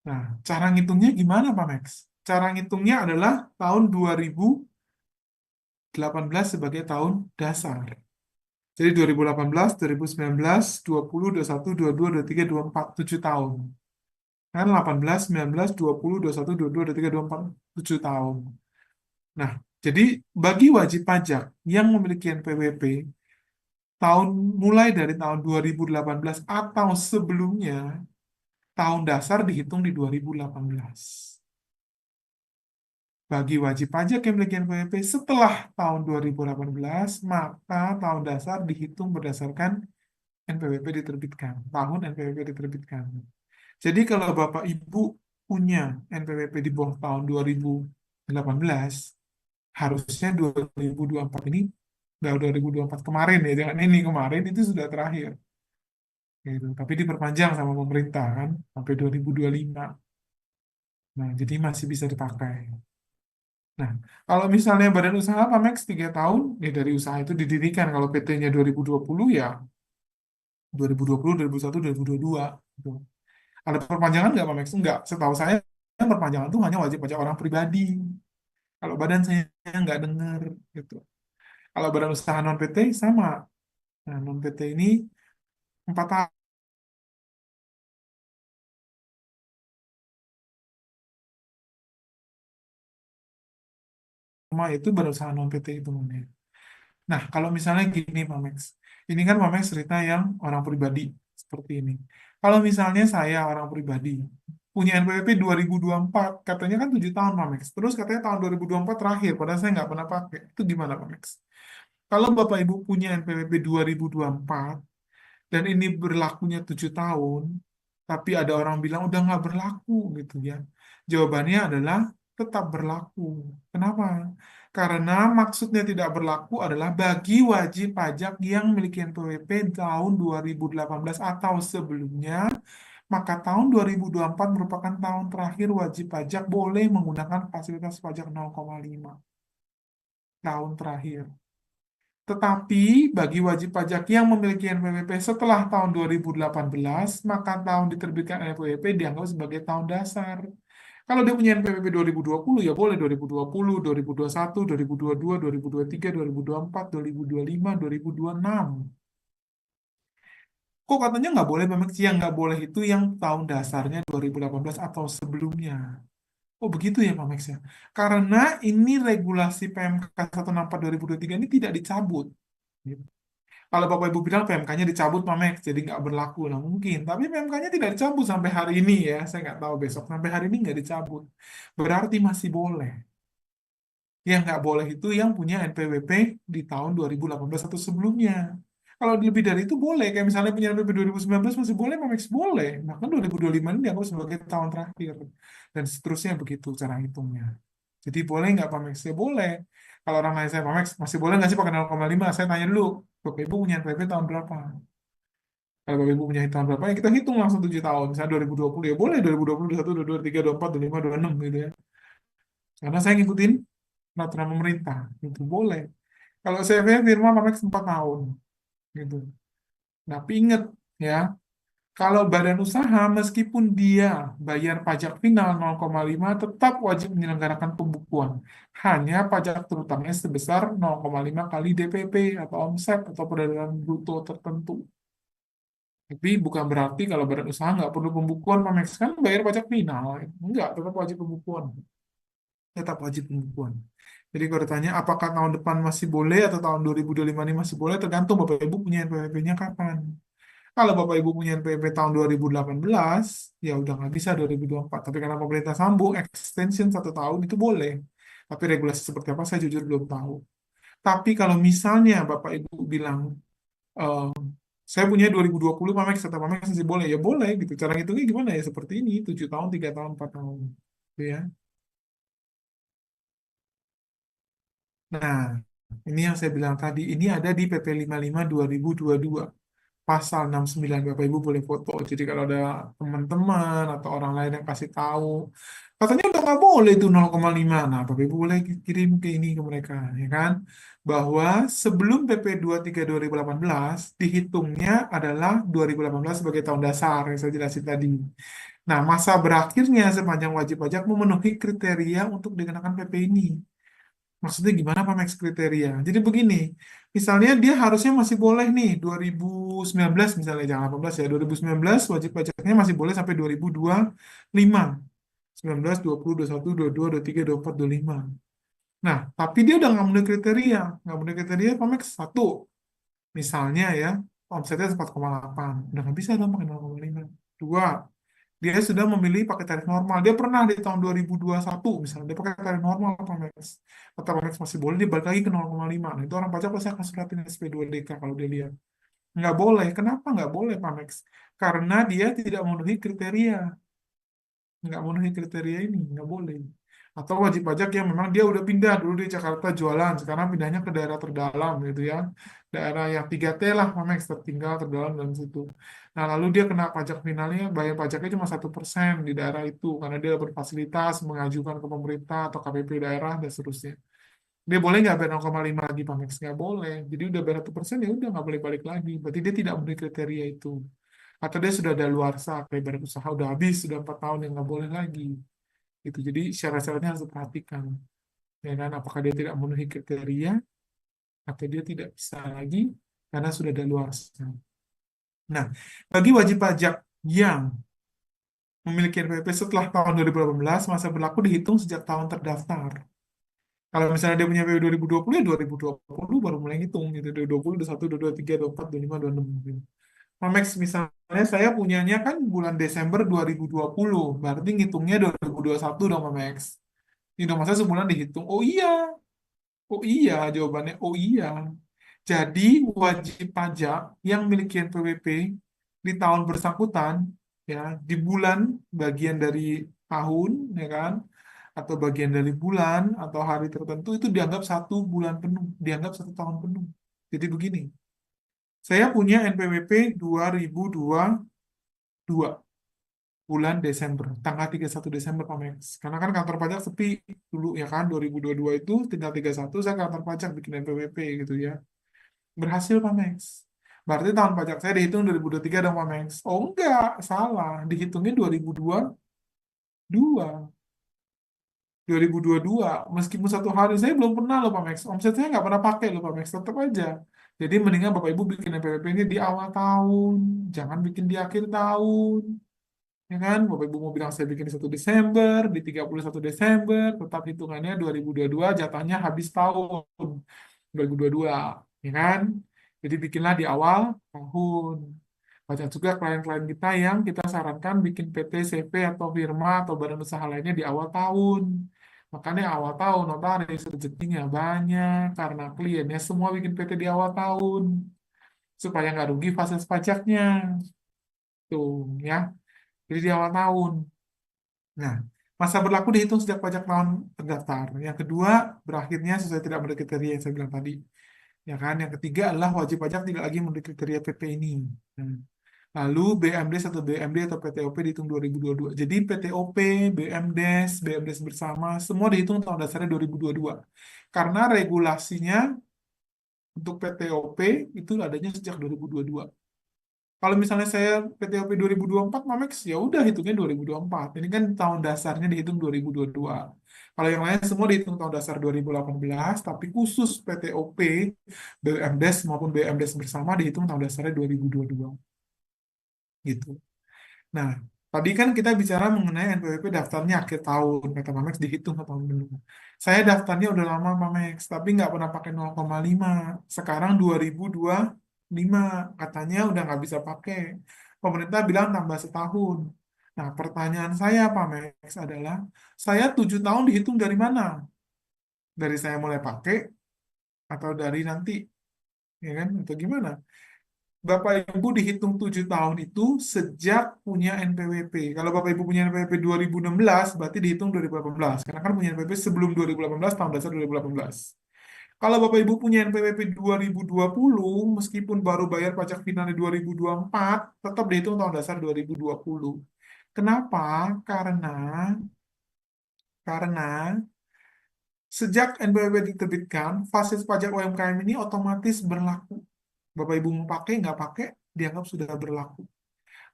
Nah, cara ngitungnya gimana, Pak Max? Cara ngitungnya adalah tahun 2018 sebagai tahun dasar. Jadi 2018, 2019, 20, 21, 22, 23, 24, 7 tahun. Kan 18, 19, 20, 21, 22, 23, 24, 7 tahun. Nah, jadi bagi wajib pajak yang memiliki NPWP tahun mulai dari tahun 2018 atau sebelumnya, tahun dasar dihitung di 2018. Bagi wajib pajak yang memiliki NPWP setelah tahun 2018, maka tahun dasar dihitung berdasarkan NPWP diterbitkan, tahun NPWP diterbitkan. Jadi kalau Bapak Ibu punya NPWP di bawah tahun 2018, harusnya 2024 ini, udah 2024 kemarin ya, jangan ini kemarin itu sudah terakhir. Gitu. Tapi diperpanjang sama pemerintah kan, sampai 2025. Nah, jadi masih bisa dipakai. Nah, kalau misalnya badan usaha Pak Max 3 tahun, ya dari usaha itu didirikan. Kalau PT-nya 2020 ya 2020, 2021, 2022. Gitu. Ada perpanjangan nggak Pak Max? Enggak. Setahu saya perpanjangan itu hanya wajib pajak orang pribadi. Kalau badan saya nggak dengar gitu. Kalau badan usaha non PT sama. Nah, non PT ini 4 sama itu badan usaha non PT itu namanya. Nah, kalau misalnya gini Pak Max. Ini kan Pak Max cerita yang orang pribadi seperti ini. Kalau misalnya saya orang pribadi punya NPWP 2024, katanya kan 7 tahun Pak Max. Terus katanya tahun 2024 terakhir, padahal saya nggak pernah pakai. Itu gimana Pak Max? Kalau Bapak Ibu punya NPWP 2024, dan ini berlakunya 7 tahun, tapi ada orang bilang udah nggak berlaku gitu ya. Jawabannya adalah tetap berlaku. Kenapa? Karena maksudnya tidak berlaku adalah bagi wajib pajak yang memiliki NPWP tahun 2018 atau sebelumnya, maka tahun 2024 merupakan tahun terakhir wajib pajak boleh menggunakan fasilitas pajak 0,5 tahun terakhir. Tetapi bagi wajib pajak yang memiliki NPWP setelah tahun 2018, maka tahun diterbitkan NPWP dianggap sebagai tahun dasar. Kalau dia punya NPWP 2020, ya boleh 2020, 2021, 2022, 2023, 2024, 2025, 2026. Kok katanya nggak boleh, memang sih yang nggak boleh itu yang tahun dasarnya 2018 atau sebelumnya. Oh begitu ya Pak Max ya. Karena ini regulasi PMK 164 2023 ini tidak dicabut. Kalau Bapak Ibu bilang PMK-nya dicabut, Pak Max, jadi nggak berlaku. Nah, mungkin. Tapi PMK-nya tidak dicabut sampai hari ini ya. Saya nggak tahu besok. Sampai hari ini nggak dicabut. Berarti masih boleh. Yang nggak boleh itu yang punya NPWP di tahun 2018 atau sebelumnya. Kalau lebih dari itu boleh. Kayak misalnya punya NPWP 2019 masih boleh, Pak Max boleh. Bahkan 2025 ini dianggap sebagai tahun terakhir. Dan seterusnya begitu cara hitungnya. Jadi boleh nggak Pak Max? Ya boleh. Kalau orang nanya saya, Pak Max, masih boleh nggak sih pakai 0,5? Saya tanya dulu, Bapak Ibu punya NPWP tahun berapa? Kalau Bapak Ibu punya tahun berapa, ya kita hitung langsung 7 tahun. Misalnya 2020, ya boleh 2020, 21, 22, 23, 24, 25, 26 gitu ya. Karena saya ngikutin peraturan pemerintah, itu boleh. Kalau CV firma Pak Max 4 tahun, gitu. Tapi ingat ya, kalau badan usaha, meskipun dia bayar pajak final 0,5, tetap wajib menyelenggarakan pembukuan. Hanya pajak terutamanya sebesar 0,5 kali DPP atau omset atau peredaran bruto tertentu. Tapi bukan berarti kalau badan usaha nggak perlu pembukuan, Pak Max kan bayar pajak final. Enggak, tetap wajib pembukuan. Tetap wajib pembukuan. Jadi kalau ditanya apakah tahun depan masih boleh atau tahun 2025 ini masih boleh, tergantung Bapak Ibu punya NPWP-nya kapan. Kalau Bapak Ibu punya NPWP tahun 2018, ya udah nggak bisa 2024. Tapi karena pemerintah sambung, extension 1 tahun itu boleh. Tapi regulasi seperti apa saya jujur belum tahu. Tapi kalau misalnya Bapak Ibu bilang, eh, saya punya 2020 Pamex, atau Pamex masih boleh, ya boleh gitu. Cara ngitungnya gimana ya? Seperti ini, 7 tahun, 3 tahun, 4 tahun. Gitu ya. Nah, ini yang saya bilang tadi, ini ada di PP 55 2022. pasal 69, Bapak Ibu boleh foto. Jadi kalau ada teman-teman atau orang lain yang kasih tahu, katanya udah nggak boleh itu 0,5. Nah, Bapak Ibu boleh kirim ke ini ke mereka, ya kan? Bahwa sebelum PP 23 2018 dihitungnya adalah 2018 sebagai tahun dasar yang saya jelasin tadi. Nah, masa berakhirnya sepanjang wajib pajak memenuhi kriteria untuk dikenakan PP ini. Maksudnya gimana Pak Max kriteria? Jadi begini, misalnya dia harusnya masih boleh nih 2019 misalnya, jangan 18 ya, 2019 wajib pajaknya masih boleh sampai 2025. 19, 20, 21, 22, 23, 24, 25. Nah, tapi dia udah nggak memenuhi kriteria. Nggak memenuhi kriteria Pak Max, satu, misalnya ya, omsetnya 4,8. Udah nggak bisa dong pakai 0,5. Dua, dia sudah memilih pakai tarif normal. Dia pernah di tahun 2021 misalnya, dia pakai tarif normal Pamex. Kata Pamex masih boleh, dia balik lagi ke 0,5. Nah, itu orang pajak pasti akan suratin SP2DK kalau dia lihat. Nggak boleh. Kenapa nggak boleh Pamex? Karena dia tidak memenuhi kriteria. Nggak memenuhi kriteria ini, nggak boleh. Atau wajib pajak yang memang dia udah pindah dulu di Jakarta jualan, sekarang pindahnya ke daerah terdalam gitu ya. Daerah yang 3T lah, Mamex, tertinggal, terdalam, dan situ. Nah, lalu dia kena pajak finalnya, bayar pajaknya cuma 1% di daerah itu, karena dia berfasilitas mengajukan ke pemerintah atau KPP daerah, dan seterusnya. Dia boleh nggak bayar 0,5 lagi, Pamex? Nggak boleh. Jadi udah bayar 1%, ya udah nggak boleh balik lagi. Berarti dia tidak memenuhi kriteria itu. Atau dia sudah ada luar kayak baru usaha udah habis, sudah 4 tahun yang nggak boleh lagi. Gitu. Jadi syarat-syaratnya harus diperhatikan. Ya kan? Apakah dia tidak memenuhi kriteria atau dia tidak bisa lagi karena sudah ada luar. Nah, bagi wajib pajak yang memiliki NPWP setelah tahun 2018, masa berlaku dihitung sejak tahun terdaftar. Kalau misalnya dia punya PW 2020, ya 2020 baru mulai ngitung. Gitu. 2020, 21, 22, 23, 24, 25, 26. Gitu. Mamex misalnya saya punyanya kan bulan Desember 2020, berarti ngitungnya 2021 dong Mamex. Ini dong masa sebulan dihitung. Oh iya jawabannya. Oh iya. Jadi wajib pajak yang memiliki NPWP di tahun bersangkutan ya di bulan bagian dari tahun ya kan atau bagian dari bulan atau hari tertentu itu dianggap 1 bulan penuh, dianggap 1 tahun penuh. Jadi begini, saya punya NPWP 2022 bulan Desember, tanggal 31 Desember Pamex. Karena kan kantor pajak sepi dulu ya kan, 2022 itu tinggal 31 saya kantor pajak bikin NPWP gitu ya. Berhasil Pamex. Berarti tahun pajak saya dihitung 2023 dong Pamex. Oh enggak, salah. Dihitungnya 2022. 2022. Meskipun 1 hari saya belum pernah loh Pamex. Omset saya nggak pernah pakai loh Pamex. Tetap aja. Jadi mendingan Bapak Ibu bikin NPWP ini di awal tahun. Jangan bikin di akhir tahun. Ya kan? Bapak Ibu mau bilang saya bikin di 1 Desember, di 31 Desember, tetap hitungannya 2022, jatahnya habis tahun 2022, ya kan? Jadi bikinlah di awal tahun. Banyak juga klien-klien kita yang kita sarankan bikin PT, CV, atau firma, atau badan usaha lainnya di awal tahun. Makanya awal tahun notaris rezekinya banyak, karena kliennya semua bikin PT di awal tahun. Supaya nggak rugi fase pajaknya. Tuh, ya. Jadi di awal tahun. Nah, masa berlaku dihitung sejak pajak tahun terdaftar. Yang kedua, berakhirnya sesuai tidak memenuhi kriteria yang saya bilang tadi. Ya kan? Yang ketiga adalah wajib pajak tidak lagi memenuhi kriteria PP ini. Nah, lalu BMD atau BMD atau PTOP dihitung 2022. Jadi PTOP, BMDes, BMDes bersama, semua dihitung tahun dasarnya 2022. Karena regulasinya untuk PTOP itu adanya sejak 2022. Kalau misalnya saya PTOP 2024, Mamex ya udah hitungnya 2024. Ini kan tahun dasarnya dihitung 2022. Kalau yang lain semua dihitung tahun dasar 2018, tapi khusus PTOP, BMDes maupun BMDes bersama dihitung tahun dasarnya 2022. Gitu. Nah, tadi kan kita bicara mengenai NPWP daftarnya akhir tahun, kata Mamex dihitung ke tahun penuh. Saya daftarnya udah lama Mamex, tapi nggak pernah pakai 0,5. Sekarang 2025, katanya udah nggak bisa pakai. Pemerintah bilang tambah setahun. Nah, pertanyaan saya Pak Max adalah, saya 7 tahun dihitung dari mana? Dari saya mulai pakai atau dari nanti? Ya kan? Atau gimana? Bapak Ibu dihitung 7 tahun itu sejak punya NPWP. Kalau Bapak Ibu punya NPWP 2016, berarti dihitung 2018. Karena kan punya NPWP sebelum 2018, tahun dasar 2018. Kalau Bapak Ibu punya NPWP 2020, meskipun baru bayar pajak finalnya 2024, tetap dihitung tahun dasar 2020. Kenapa? Karena sejak NPWP diterbitkan, fasilitas pajak UMKM ini otomatis berlaku. Bapak Ibu mau pakai, nggak pakai, dianggap sudah berlaku.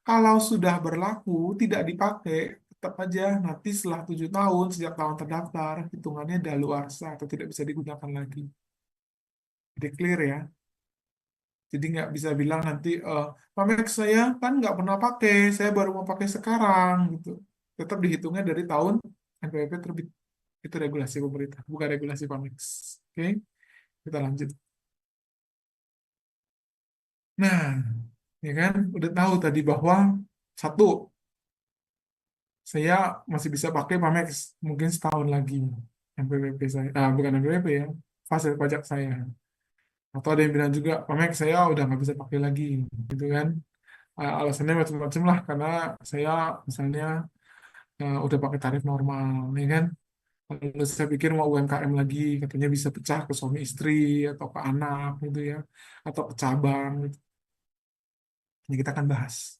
Kalau sudah berlaku, tidak dipakai, tetap aja nanti setelah 7 tahun, sejak tahun terdaftar, hitungannya daluarsa atau tidak bisa digunakan lagi. Jadi clear ya. Jadi nggak bisa bilang nanti, Pak Max saya kan nggak pernah pakai, saya baru mau pakai sekarang gitu. Tetap dihitungnya dari tahun NPWP terbit. Itu regulasi pemerintah, bukan regulasi Pak Max. Oke, kita lanjut. Nah, ya kan, udah tahu tadi bahwa satu, saya masih bisa pakai Pak Max mungkin setahun lagi NPWP saya, bukan NPWP ya, fasilitas pajak saya. Atau ada yang bilang juga, Pak Max saya udah nggak bisa pakai lagi, gitu kan. Alasannya macam-macam lah karena saya misalnya udah pakai tarif normal ya kan. Lalu saya pikir mau UMKM lagi katanya bisa pecah ke suami istri atau ke anak gitu ya, atau ke cabang gitu. Ini kita akan bahas.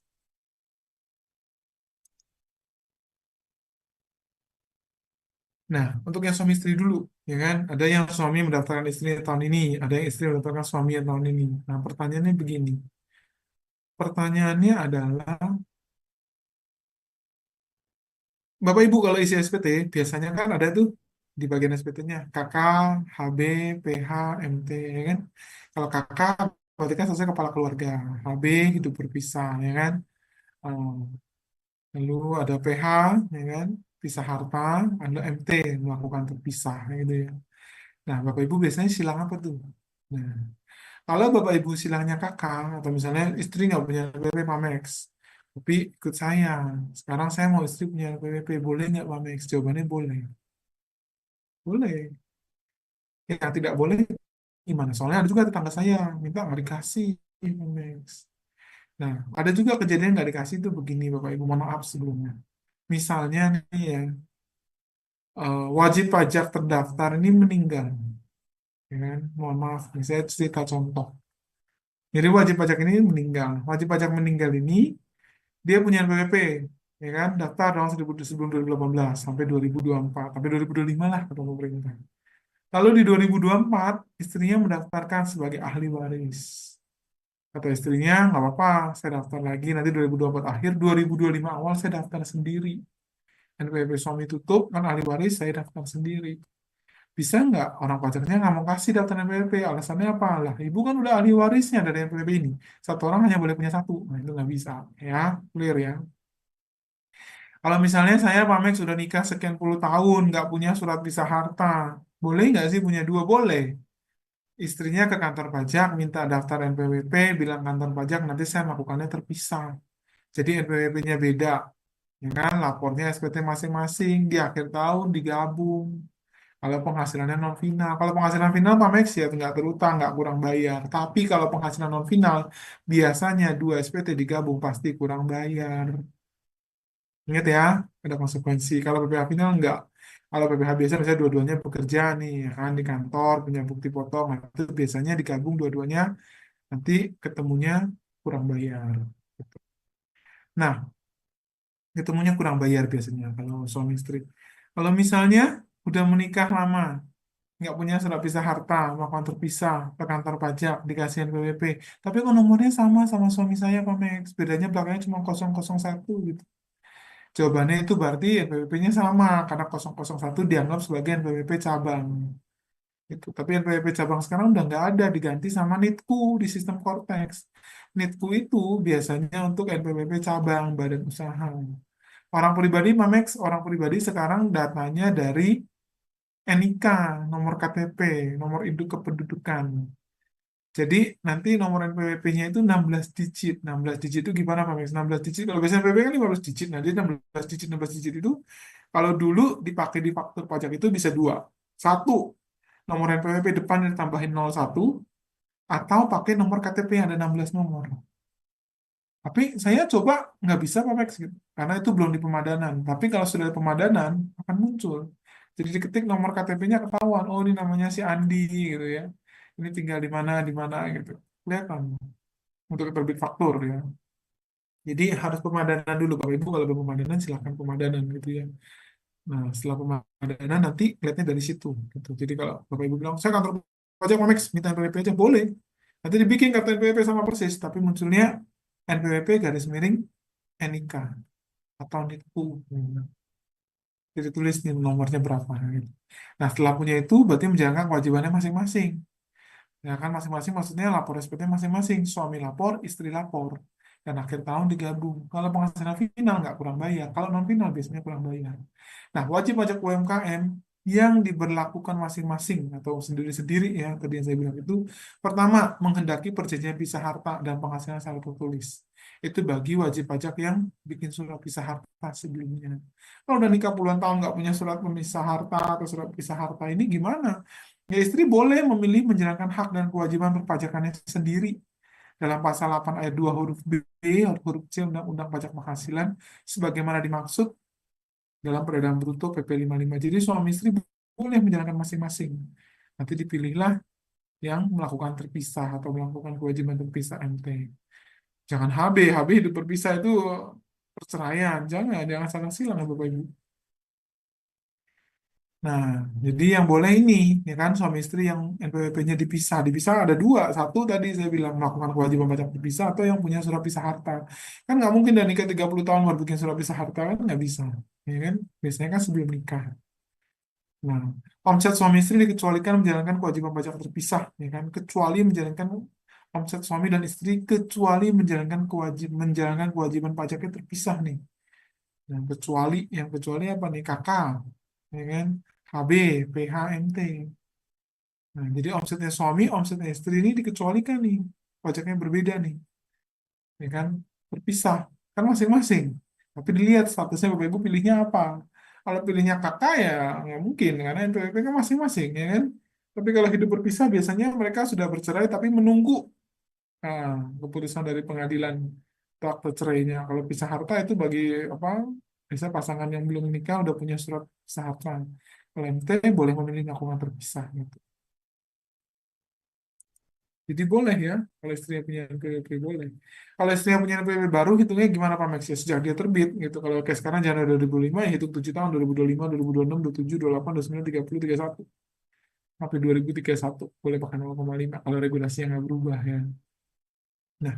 Nah, untuk yang suami istri dulu ya kan, ada yang suami mendaftarkan istri tahun ini, ada yang istri mendaftarkan suami yang tahun ini. Nah, pertanyaannya begini, pertanyaannya adalah, Bapak Ibu kalau isi SPT, biasanya kan ada tuh di bagian SPT-nya KK, HB, PH, MT, ya kan? Kalau KK berarti kan selesai kepala keluarga, HB hidup berpisah, ya kan? Eh, Lalu ada PH, ya kan? Pisah harta, ada MT melakukan terpisah, gitu ya. Nah, Bapak Ibu biasanya silang apa tuh? Nah, kalau Bapak Ibu silangnya kakak, atau misalnya istri nggak punya PPP Pamex, tapi ikut saya, sekarang saya mau istri punya PPP, boleh nggak Pamex? Jawabannya boleh. Boleh. Yang tidak boleh gimana? Soalnya ada juga tetangga saya minta nggak dikasih Pamex. Nah, ada juga kejadian nggak dikasih itu begini Bapak Ibu, mohon maaf sebelumnya. Misalnya nih ya, wajib pajak terdaftar ini meninggal. Ya kan? Mohon maaf, nih, saya cerita contoh. Jadi wajib pajak ini meninggal. Wajib pajak meninggal ini dia punya NPWP, ya kan? Daftar tahun sebelum 2018 sampai 2024, sampai 2025 lah kata pemerintah. Lalu di 2024 istrinya mendaftarkan sebagai ahli waris. Kata istrinya, nggak apa-apa, saya daftar lagi nanti 2024 akhir, 2025 awal saya daftar sendiri. NPWP suami tutup, kan ahli waris saya daftar sendiri. Bisa nggak orang pajaknya nggak mau kasih daftar NPWP? Alasannya apa? Lah, ibu kan udah ahli warisnya dari NPWP ini. Satu orang hanya boleh punya satu. Nah, itu nggak bisa. Ya, clear ya. Kalau misalnya saya Pamek sudah nikah sekian puluh tahun, nggak punya surat pisah harta, boleh nggak sih punya dua? Boleh. Istrinya ke kantor pajak, minta daftar NPWP, bilang kantor pajak, nanti saya melakukannya terpisah. Jadi NPWP-nya beda. Ya kan, lapornya SPT masing-masing, di akhir tahun digabung. Kalau penghasilannya non final, kalau penghasilan final Pamex ya nggak terutang, nggak kurang bayar. Tapi kalau penghasilan non final, biasanya dua SPT digabung pasti kurang bayar. Ingat ya, ada konsekuensi. Kalau PPh final enggak. Kalau PPh biasa misalnya dua-duanya bekerja nih, ya kan di kantor punya bukti potong, nah, itu biasanya digabung dua-duanya nanti ketemunya kurang bayar. Gitu. Nah, ketemunya kurang bayar biasanya kalau suami istri. Kalau misalnya udah menikah lama, nggak punya surat pisah harta, melakukan terpisah ke kantor pajak, dikasih NPWP. Tapi kok nomornya sama suami saya, Pak Max. Bedanya belakangnya cuma 001 gitu. Jawabannya itu berarti NPWP-nya sama karena 001 dianggap sebagai NPWP cabang. Itu. Tapi NPWP cabang sekarang udah nggak ada, diganti sama NITKU di sistem Cortex. NITKU itu biasanya untuk NPWP cabang, badan usaha. Orang pribadi, Mamex, orang pribadi sekarang datanya dari NIK, nomor KTP, nomor induk kependudukan. Jadi nanti nomor NPWP-nya itu 16 digit. 16 digit itu gimana Pak Max? 16 digit, kalau biasanya NPWP kan 15 digit. Nah, jadi 16 digit, 16 digit itu kalau dulu dipakai di faktur pajak itu bisa dua. Satu, nomor NPWP depan ditambahin 01, atau pakai nomor KTP yang ada 16 nomor. Tapi saya coba nggak bisa Pak Max gitu. Karena itu belum di pemadanan. Tapi kalau sudah di pemadanan, akan muncul. Jadi diketik nomor KTP-nya ketahuan, oh ini namanya si Andi gitu ya. Ini tinggal di mana gitu. Kelihatan untuk terbit faktur ya. Jadi harus pemadanan dulu Bapak Ibu, kalau belum pemadanan silakan pemadanan gitu ya. Nah, setelah pemadanan nanti lihatnya dari situ gitu. Jadi kalau Bapak Ibu bilang, saya kantor pajak Momex minta NPWP aja boleh. Nanti dibikin kartu NPWP sama persis, tapi munculnya NPWP garis miring NIK atau NIKU. Jadi tulis nih nomornya berapa gitu. Nah, setelah punya itu berarti menjalankan kewajibannya masing-masing. Ya kan masing-masing maksudnya lapor SPT masing-masing. Suami lapor, istri lapor. Dan akhir tahun digabung. Kalau penghasilan final nggak kurang bayar. Kalau non final biasanya kurang bayar. Nah, wajib pajak UMKM yang diberlakukan masing-masing atau sendiri-sendiri ya, tadi yang saya bilang itu, pertama, menghendaki perjanjian pisah harta dan penghasilan secara tertulis. Itu bagi wajib pajak yang bikin surat pisah harta sebelumnya. Kalau udah nikah puluhan tahun nggak punya surat pemisah harta atau surat pisah harta ini gimana? Ya istri boleh memilih menjalankan hak dan kewajiban perpajakannya sendiri dalam pasal 8 ayat 2 huruf B, huruf C Undang-Undang Pajak Penghasilan sebagaimana dimaksud dalam peredaran bruto PP 55. Jadi suami istri boleh menjalankan masing-masing. Nanti dipilihlah yang melakukan terpisah atau melakukan kewajiban terpisah MT. Jangan HB hidup berpisah itu perceraian. Jangan salah silang ya Bapak Ibu. Nah, jadi yang boleh ini, ya kan, suami istri yang NPWP-nya dipisah. Dipisah ada dua. Satu tadi saya bilang melakukan kewajiban pajak terpisah atau yang punya surat pisah harta. Kan nggak mungkin dan nikah 30 tahun baru bikin surat pisah harta kan nggak bisa. Ya kan? Biasanya kan sebelum nikah. Nah, omset suami istri dikecualikan menjalankan kewajiban pajak terpisah, ya kan? Kecuali menjalankan omset suami dan istri kecuali menjalankan kewajiban pajaknya terpisah nih. Yang kecuali apa nih? KK, ya kan? HB, PH, MT. Nah, jadi omsetnya suami, omsetnya istri ini dikecualikan nih. Pajaknya berbeda nih, ya kan? Terpisah, kan masing-masing. Tapi dilihat statusnya Bapak Ibu pilihnya apa. Kalau pilihnya kakak ya nggak mungkin, karena NPWP kan masing-masing, ya kan? Tapi kalau hidup berpisah biasanya mereka sudah bercerai tapi menunggu nah, keputusan dari pengadilan atau akte cerainya. Kalau pisah harta itu bagi apa? Bisa pasangan yang belum menikah udah punya surat pisah harta. Kalau MT boleh memilih melakukan terpisah gitu. Jadi boleh ya, kalau istrinya punya NPWP boleh. Kalau istrinya punya NPWP baru, hitungnya gimana Pak Max? Ya, sejak dia terbit gitu. Kalau kayak sekarang Januari 2005, ya hitung 7 tahun, 2025, 2026, 27, 28, 29, 30, 31. Sampai 2031, boleh pakai 0,5 kalau regulasinya nggak berubah ya. Nah,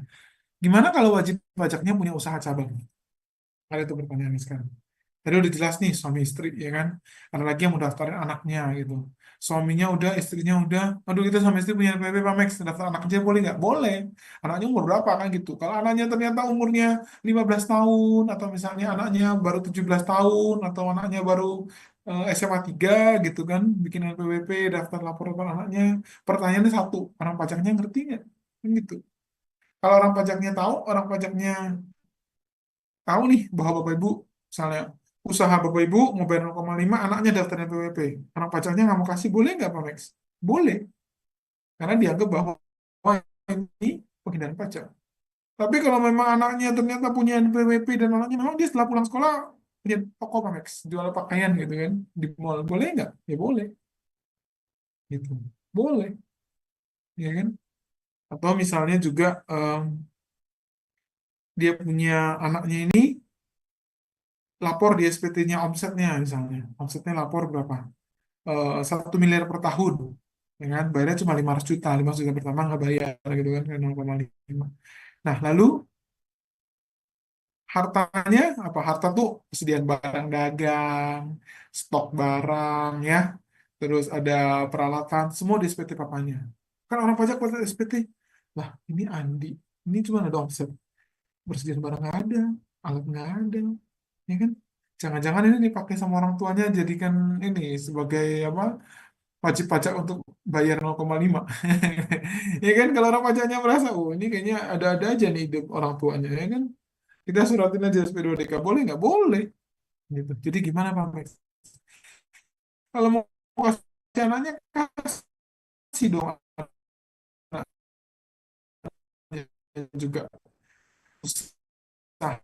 gimana kalau wajib pajaknya punya usaha cabang? Ada itu pertanyaannya sekarang. Tadi udah jelas nih suami istri ya kan. Ada lagi yang mau daftarin anaknya gitu. Suaminya udah, istrinya udah. Aduh kita suami istri punya NPWP Pak Max, daftar anak aja boleh nggak? Boleh. Anaknya umur berapa kan gitu. Kalau anaknya ternyata umurnya 15 tahun atau misalnya anaknya baru 17 tahun atau anaknya baru SMA 3 gitu kan, bikin NPWP, daftar laporan anaknya. Pertanyaannya satu, orang pajaknya ngerti nggak? Kan gitu. Kalau orang pajaknya tahu, orang pajaknya tahu nih bahwa Bapak Ibu misalnya usaha Bapak Ibu mau bayar 0,5 anaknya daftar PWP. Orang pacarnya nggak mau kasih, boleh nggak Pak Max? Boleh, karena dianggap bahwa ini penghindaran pajak. Tapi kalau memang anaknya ternyata punya NPWP dan anaknya memang dia setelah pulang sekolah punya toko Pak Max, jual pakaian gitu kan di mall, boleh nggak? Ya boleh, gitu. Boleh, ya kan? Atau misalnya juga dia punya anaknya ini lapor di SPT-nya omsetnya misalnya, omsetnya lapor berapa? 1 miliar per tahun, ya kan? Bayarnya cuma 500 juta, 500 juta pertama nggak bayar gitu kan, kayak 0,5. Nah, lalu hartanya apa? Harta tuh persediaan barang dagang, stok barang ya, terus ada peralatan, semua di SPT papanya. Kan orang pajak pada SPT, lah ini Andi, ini cuma ada omset, persediaan barang nggak ada, alat nggak ada, ya kan? Jangan-jangan ini dipakai sama orang tuanya jadikan ini sebagai apa? Wajib pajak untuk bayar 0,5. Ya kan kalau orang pajaknya merasa, oh ini kayaknya ada-ada aja nih hidup orang tuanya, ya kan? Kita suratin aja SP2DK, boleh nggak? Boleh. Gitu. Jadi gimana Pak Max? Kalau mau kasih anaknya, kasih dong anaknya juga usaha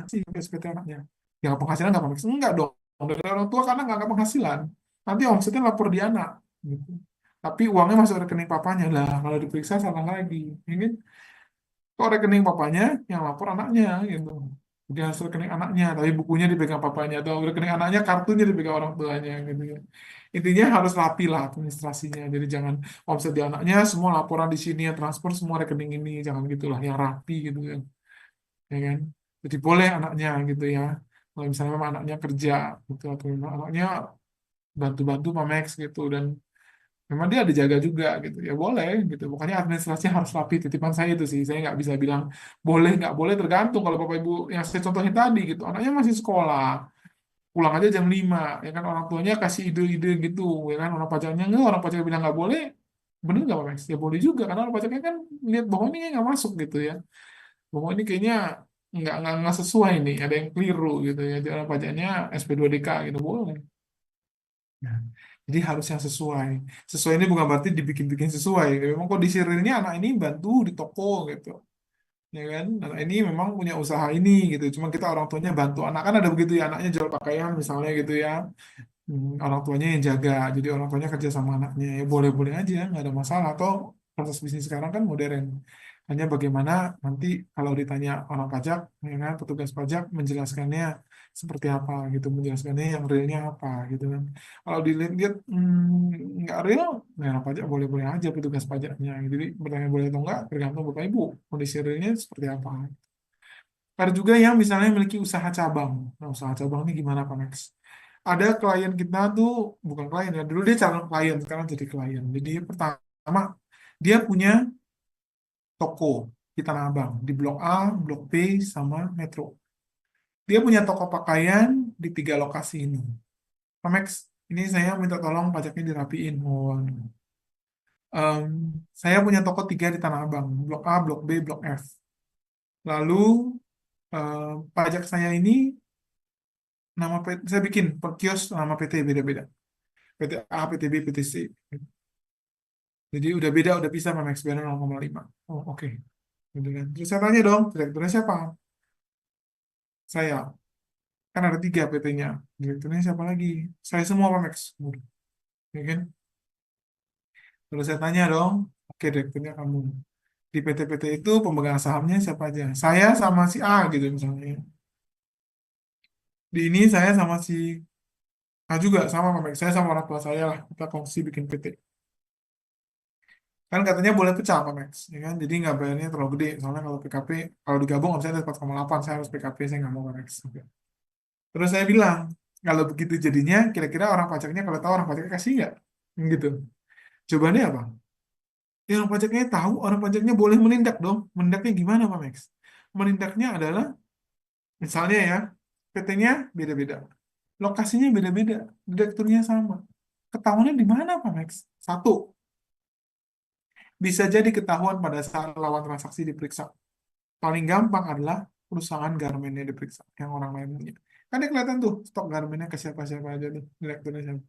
sih ke SPT anaknya. Ya penghasilan nggak Pak Max? Enggak dong. dari orang tua karena nggak ada penghasilan. Nanti omsetnya lapor di anak, gitu. Tapi uangnya masuk rekening papanya lah. Kalau diperiksa salah lagi, ya kan? Kok rekening papanya yang lapor anaknya, gitu. Jadi harus rekening anaknya, tapi bukunya dipegang papanya atau rekening anaknya kartunya dipegang orang tuanya, gitu ya. Intinya harus rapi lah administrasinya. Jadi jangan omset di anaknya, semua laporan di sini, transfer semua rekening ini, jangan gitulah, yang rapi gitu kan, ya kan? Jadi boleh anaknya gitu ya. Kalau misalnya memang anaknya kerja gitu atau memang anaknya bantu-bantu Mamex gitu dan memang dia dijaga juga gitu ya boleh gitu. Pokoknya administrasi harus rapi. Titipan saya itu sih. Saya nggak bisa bilang boleh nggak boleh tergantung kalau bapak ibu yang saya contohin tadi gitu. Anaknya masih sekolah, pulang aja jam 5 ya kan orang tuanya kasih ide-ide gitu ya kan orang pajaknya nggak orang pajaknya bilang nggak boleh bener nggak Pak Max? Ya boleh juga karena orang pajaknya kan lihat bahwa ini nggak masuk gitu ya bahwa ini kayaknya nggak sesuai nih ada yang keliru gitu ya jadi orang pajaknya SP2DK gitu boleh. Nah, jadi harus yang sesuai. Sesuai ini bukan berarti dibikin-bikin sesuai. Memang kondisi realnya anak ini bantu di toko gitu. Ya kan? Anak ini memang punya usaha ini gitu. Cuma kita orang tuanya bantu. Anak kan ada begitu ya, anaknya jual pakaian misalnya gitu ya. Orang tuanya yang jaga. Jadi orang tuanya kerja sama anaknya. Ya boleh-boleh aja, nggak ada masalah. Atau proses bisnis sekarang kan modern. Hanya bagaimana nanti kalau ditanya orang pajak, ya kan, petugas pajak menjelaskannya seperti apa gitu, menjelaskannya yang realnya apa gitu kan. Kalau dilihat nggak real, ya orang pajak boleh-boleh aja petugas pajaknya. Jadi bertanya boleh atau enggak tergantung Bapak Ibu kondisi realnya seperti apa. Ada juga yang misalnya memiliki usaha cabang. Nah, usaha cabang ini gimana Pak Max? Ada klien kita tuh, bukan klien ya, dulu dia calon klien, sekarang jadi klien. Jadi pertama, dia punya toko di Tanah Abang, di Blok A, Blok B, sama Metro. Dia punya toko pakaian di 3 lokasi ini. Pak Max, ini saya minta tolong pajaknya dirapiin. Oh, em, saya punya toko 3 di Tanah Abang, Blok A, Blok B, Blok F. Lalu pajak saya ini nama PT, saya bikin per kios nama PT beda-beda. PT A, PT B, PT C. Jadi udah beda, udah bisa sama Max Banner 0,5. Oh, oke. Gitu kan. Terus saya tanya dong, direkturnya siapa? Saya. Kan ada 3 PT-nya. Direkturnya siapa lagi? Saya semua Pak Max. Ya kan? Terus saya tanya dong, oke direkturnya kamu. Di PT-PT itu pemegang sahamnya siapa aja? Saya sama si A gitu misalnya. Di ini saya sama si A juga, sama Pak Max. Saya sama orang tua saya lah. Kita kongsi bikin PT. Kan katanya boleh pecah Pak Max, ya kan? Jadi nggak bayarnya terlalu gede. Soalnya kalau PKP, kalau digabung omsetnya 4,8, saya harus PKP, saya nggak mau Pak Max. Oke. Terus saya bilang, kalau begitu jadinya, kira-kira orang pajaknya kalau tahu orang pajaknya kasih nggak? Gitu. Jawabannya apa? Ya orang pajaknya tahu, orang pajaknya boleh menindak dong. Menindaknya gimana Pak Max? Menindaknya adalah, misalnya ya, PT-nya beda-beda. Lokasinya beda-beda. Direkturnya sama. Ketahuannya di mana Pak Max? Satu, bisa jadi ketahuan pada saat lawan transaksi diperiksa. Paling gampang adalah perusahaan garmennya diperiksa yang orang lain punya. Kan dia kelihatan tuh stok garmennya ke siapa-siapa aja tuh direkturnya siapa.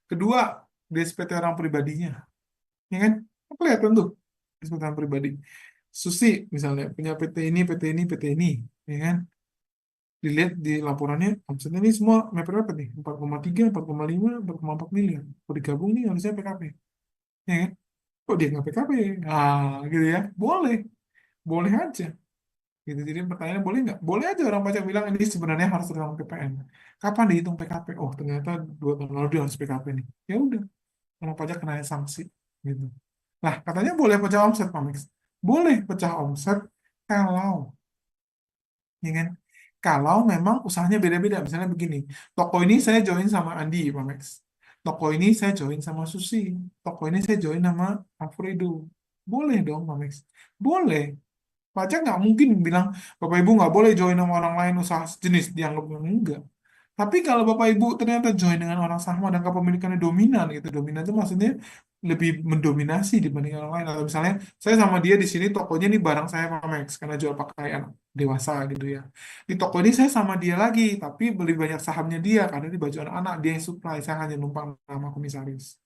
Kedua, di SPT orang pribadinya, ya kan? Kelihatan tuh di SPT orang pribadi. Susi misalnya punya PT ini, PT ini, PT ini, ya kan? Dilihat di laporannya, omsetnya ini semua MPR berapa nih? 4,3, 4,5, 4,4 miliar. Kalau digabung nih harusnya PKP, ya kan? Kok dia nggak PKP? Ah, gitu ya. Boleh, boleh aja. Gitu. Jadi pertanyaannya boleh nggak? Boleh aja orang pajak bilang ini sebenarnya harus terdapat PPN. Kapan dihitung PKP? Oh ternyata 2 tahun lalu dia harus PKP nih. Ya udah, orang pajak kena sanksi. Gitu. Nah katanya boleh pecah omset, Pak Max. Boleh pecah omset kalau, ya kan? Kalau memang usahanya beda-beda. Misalnya begini, toko ini saya join sama Andi, Pak Max. Toko ini saya join sama Susi. Toko ini saya join sama Alfredo. Boleh dong, Pak Max. Boleh. Pajak nggak mungkin bilang Bapak Ibu nggak boleh join sama orang lain usaha sejenis dianggap enggak. Tapi kalau Bapak Ibu ternyata join dengan orang sama dan kepemilikannya dominan gitu, dominan itu maksudnya lebih mendominasi dibanding orang lain. Atau misalnya saya sama dia di sini tokonya nih barang saya Max karena jual pakaian dewasa gitu ya. Di toko ini saya sama dia lagi, tapi lebih banyak sahamnya dia karena di baju anak-anak dia yang supply, saya hanya numpang nama komisaris.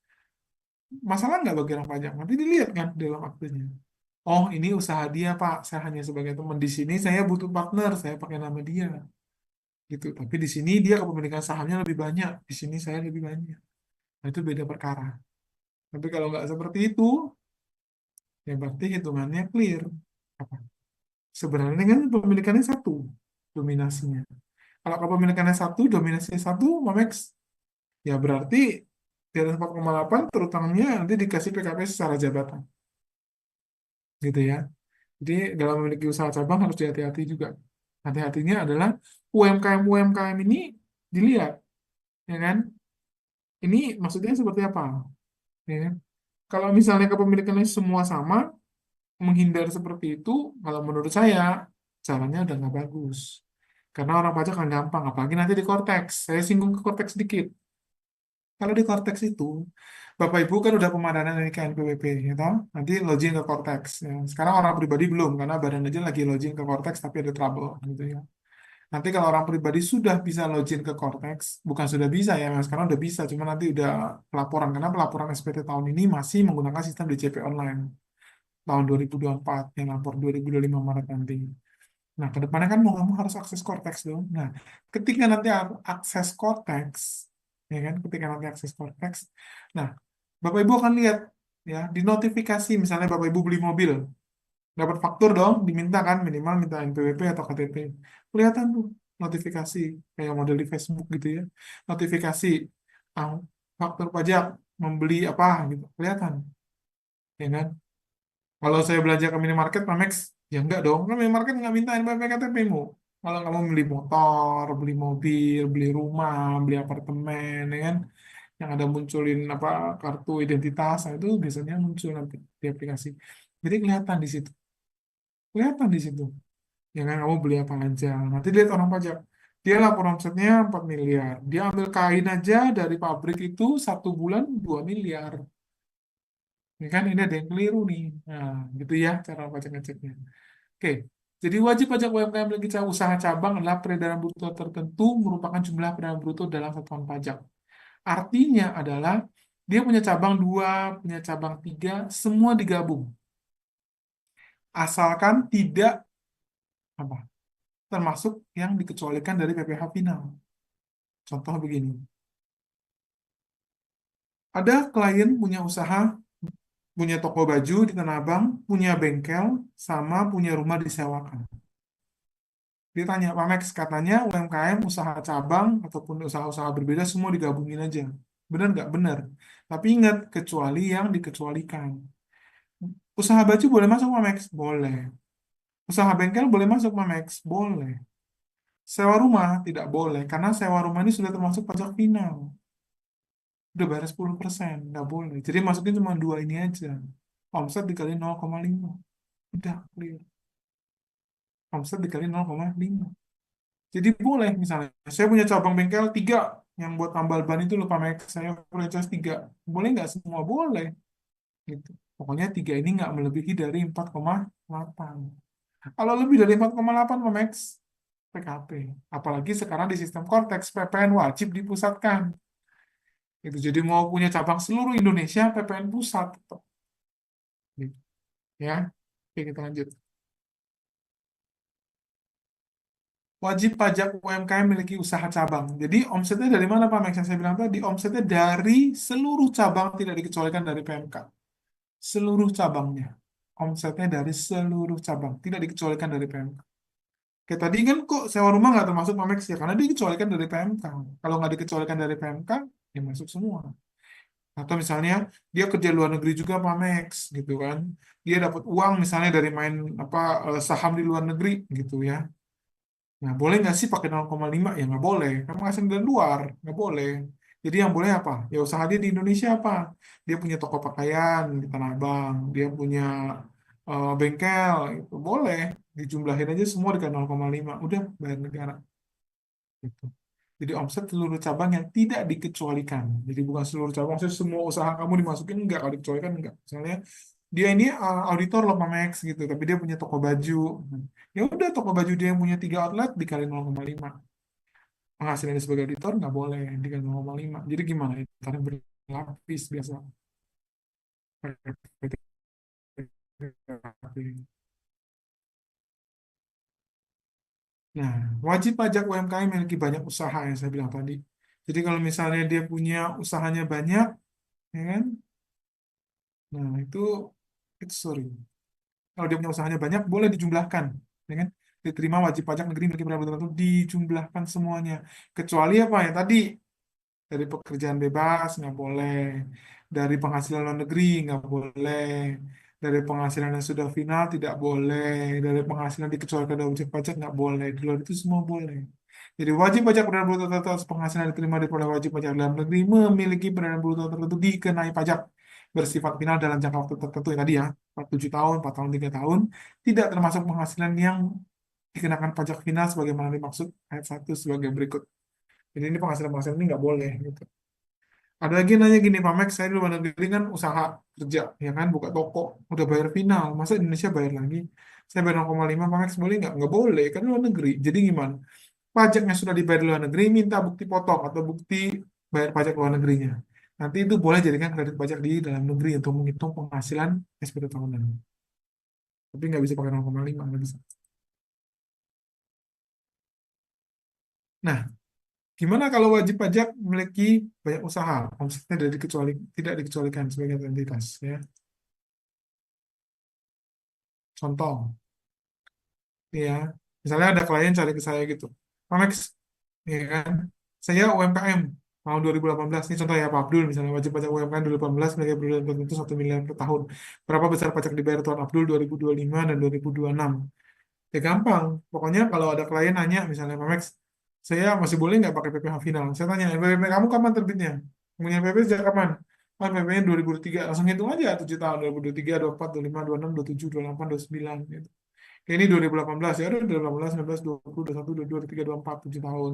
Masalah nggak bagi orang pajak? Nanti dilihat kan dalam aktenya. Oh, ini usaha dia, Pak. Saya hanya sebagai teman di sini. Saya butuh partner. Saya pakai nama dia. gitu. Tapi di sini dia kepemilikan sahamnya lebih banyak, di sini saya lebih banyak. Nah, itu beda perkara. Tapi kalau nggak seperti itu, ya berarti hitungannya clear. Apa? Sebenarnya kan pemilikannya satu, dominasinya. Kalau kepemilikannya satu, dominasinya satu, Mamex, ya berarti di atas 4,8 terutamanya nanti dikasih PKP secara jabatan. Gitu ya. Jadi dalam memiliki usaha cabang harus hati-hati juga. Hati-hatinya adalah UMKM-UMKM ini dilihat, ya kan? Ini maksudnya seperti apa? Ya kan? Kalau misalnya kepemilikannya semua sama, menghindar seperti itu, kalau menurut saya, caranya udah nggak bagus. Karena orang pajak kan gampang, apalagi nanti di Cortex. Saya singgung ke Cortex sedikit. Kalau di Cortex itu, Bapak Ibu kan udah pemadanan dari KNPWP, ya toh? Nanti login ke Cortex. Ya. Sekarang orang pribadi belum, karena badan aja lagi login ke Cortex, tapi ada trouble, gitu ya. Nanti kalau orang pribadi sudah bisa login ke Cortex, bukan sudah bisa ya, mas, sekarang udah bisa, cuma nanti udah pelaporan, karena pelaporan SPT tahun ini masih menggunakan sistem DCP online tahun 2024, yang lapor 2025 Maret nanti. Nah, ke depannya kan mau nggak mau harus akses Cortex dong. Nah, ketika nanti akses Cortex, ya kan, ketika nanti akses Cortex, nah, Bapak Ibu akan lihat ya di notifikasi, misalnya Bapak Ibu beli mobil, dapat faktur dong, diminta kan minimal minta NPWP atau KTP. Kelihatan tuh notifikasi kayak model di Facebook gitu ya. Notifikasi ah, faktur pajak membeli apa gitu, kelihatan, ya kan? Kalau saya belanja ke minimarket, Mamex, ya enggak dong. Kan minimarket nggak minta NPWP KTP-mu. Kalau kamu beli motor, beli mobil, beli rumah, beli apartemen, ya kan? Yang ada munculin apa kartu identitas, nah itu biasanya muncul nanti di aplikasi. Jadi kelihatan di situ. Kelihatan di situ. Ya kan kamu beli apa aja. Nanti lihat orang pajak. Dia lapor omsetnya 4 miliar. Dia ambil kain aja dari pabrik itu 1 bulan 2 miliar. Ini kan ini ada yang keliru nih. Nah, gitu ya cara pajak ngeceknya. Oke. Jadi wajib pajak UMKM memiliki usaha cabang adalah peredaran bruto tertentu merupakan jumlah peredaran bruto dalam satuan pajak. Artinya adalah dia punya cabang 2, punya cabang 3, semua digabung. Asalkan tidak apa termasuk yang dikecualikan dari PPh final. Contoh begini, ada klien punya usaha, punya toko baju di Tanah Abang, punya bengkel, sama punya rumah disewakan. Dia tanya, Pak Max, katanya UMKM, usaha cabang, ataupun usaha-usaha berbeda semua digabungin aja. Benar nggak? Benar. Tapi ingat, kecuali yang dikecualikan. Usaha baju boleh masuk, Pak Max? Boleh. Usaha bengkel boleh masuk, Pak Max? Boleh. Sewa rumah tidak boleh, karena sewa rumah ini sudah termasuk pajak final. Udah bayar 10%, nggak boleh. Jadi masukin cuma dua ini aja. Omset dikali 0,5. Udah clear. Omset dikali 0,5. Jadi boleh misalnya, saya punya cabang bengkel 3 yang buat tambal ban itu lupa make saya franchise 3. Boleh nggak semua? Boleh. Gitu. Pokoknya 3 ini nggak melebihi dari 4,8. Kalau lebih dari 4,8 Max, PKP. Apalagi sekarang di sistem Cortex, PPN wajib dipusatkan. Itu jadi mau punya cabang seluruh Indonesia, PPN pusat. Gitu. Ya, oke kita lanjut. Wajib pajak UMKM memiliki usaha cabang. Jadi omsetnya dari mana Pak Max? Yang saya bilang tadi, omsetnya dari seluruh cabang tidak dikecualikan dari PMK. Seluruh cabangnya. Omsetnya dari seluruh cabang, tidak dikecualikan dari PMK. Oke, tadi kan kok sewa rumah nggak termasuk Pak Max ya? Karena dikecualikan dari PMK. Kalau nggak dikecualikan dari PMK, ya masuk semua. Atau misalnya dia kerja luar negeri juga Pak Max, gitu kan. Dia dapat uang misalnya dari main apa saham di luar negeri, gitu ya. Nah, boleh nggak sih pakai 0,5? Ya nggak boleh. Kamu ngasih dari luar, nggak boleh. Jadi yang boleh apa? Ya usaha dia di Indonesia apa? Dia punya toko pakaian di Tanah Abang, dia punya bengkel, itu boleh. Dijumlahin aja semua dengan 0,5. Udah bayar negara. Gitu. Jadi omset seluruh cabang yang tidak dikecualikan. Jadi bukan seluruh cabang, maksudnya semua usaha kamu dimasukin enggak, kalau dikecualikan enggak. Misalnya dia ini auditor loh Max gitu, tapi dia punya toko baju. Ya udah toko baju dia yang punya 3 outlet dikali 0,5. Penghasilannya sebagai auditor nggak boleh dikali 0,5. Jadi gimana? Karena berlapis biasa. Nah, wajib pajak UMKM memiliki banyak usaha yang saya bilang tadi. Jadi kalau misalnya dia punya usahanya banyak, ya kan? Nah, itu sorry. Kalau dia punya usahanya banyak, boleh dijumlahkan, ya kan? Diterima wajib pajak negeri memiliki pendapatan tertentu dijumlahkan semuanya. Kecuali apa ya tadi, dari pekerjaan bebas nggak boleh, dari penghasilan luar negeri nggak boleh, dari penghasilan yang sudah final tidak boleh, dari penghasilan dikecualikan dari wajib pajak nggak boleh. Di luar itu semua boleh. Jadi wajib pajak penerimaan bruto tertentu atas penghasilan yang diterima dari wajib pajak dalam negeri memiliki penerimaan bruto tertentu dikenai pajak bersifat final dalam jangka waktu tertentu yang tadi ya, 7 tahun, 4 tahun, 3 tahun, tidak termasuk penghasilan yang dikenakan pajak final sebagaimana dimaksud ayat 1 sebagai berikut. Jadi ini penghasilan-penghasilan ini nggak boleh gitu. Ada lagi nanya gini, Pak Max, saya di luar negeri kan usaha kerja, ya kan, buka toko, udah bayar final, masa Indonesia bayar lagi? Saya bayar 0,5, Pak Max boleh nggak? Nggak boleh, kan luar negeri. Jadi gimana? Pajaknya sudah dibayar di luar negeri, minta bukti potong atau bukti bayar pajak luar negerinya. Nanti itu boleh jadikan kredit pajak di dalam negeri untuk menghitung penghasilan SPT tahunan. Tapi nggak bisa pakai 0,5, nggak bisa. Nah, gimana kalau wajib pajak memiliki banyak usaha, omsetnya tidak dikecualikan sebagai entitas, ya. Contoh, ya, misalnya ada klien cari ke saya gitu, Pak Max, ya kan, saya UMKM tahun 2018, ini contoh ya Pak Abdul, misalnya wajib pajak UMKM 2018 memiliki pendapatan tertentu 1 miliar per tahun. Berapa besar pajak dibayar tahun Abdul 2025 dan 2026? Ya gampang, pokoknya kalau ada klien nanya, misalnya Pak Max, saya masih boleh nggak pakai PPh final? Saya tanya, PPh kamu kapan terbitnya? Punya PP sejak kapan? Kan PP-nya 2023, langsung hitung aja 7 tahun, 2023, 24, 25, 26, 27, 28, 29, gitu. Ini 2018 ya, udah 2018, 19, 20, 21, 22, 23, 24, 7 tahun.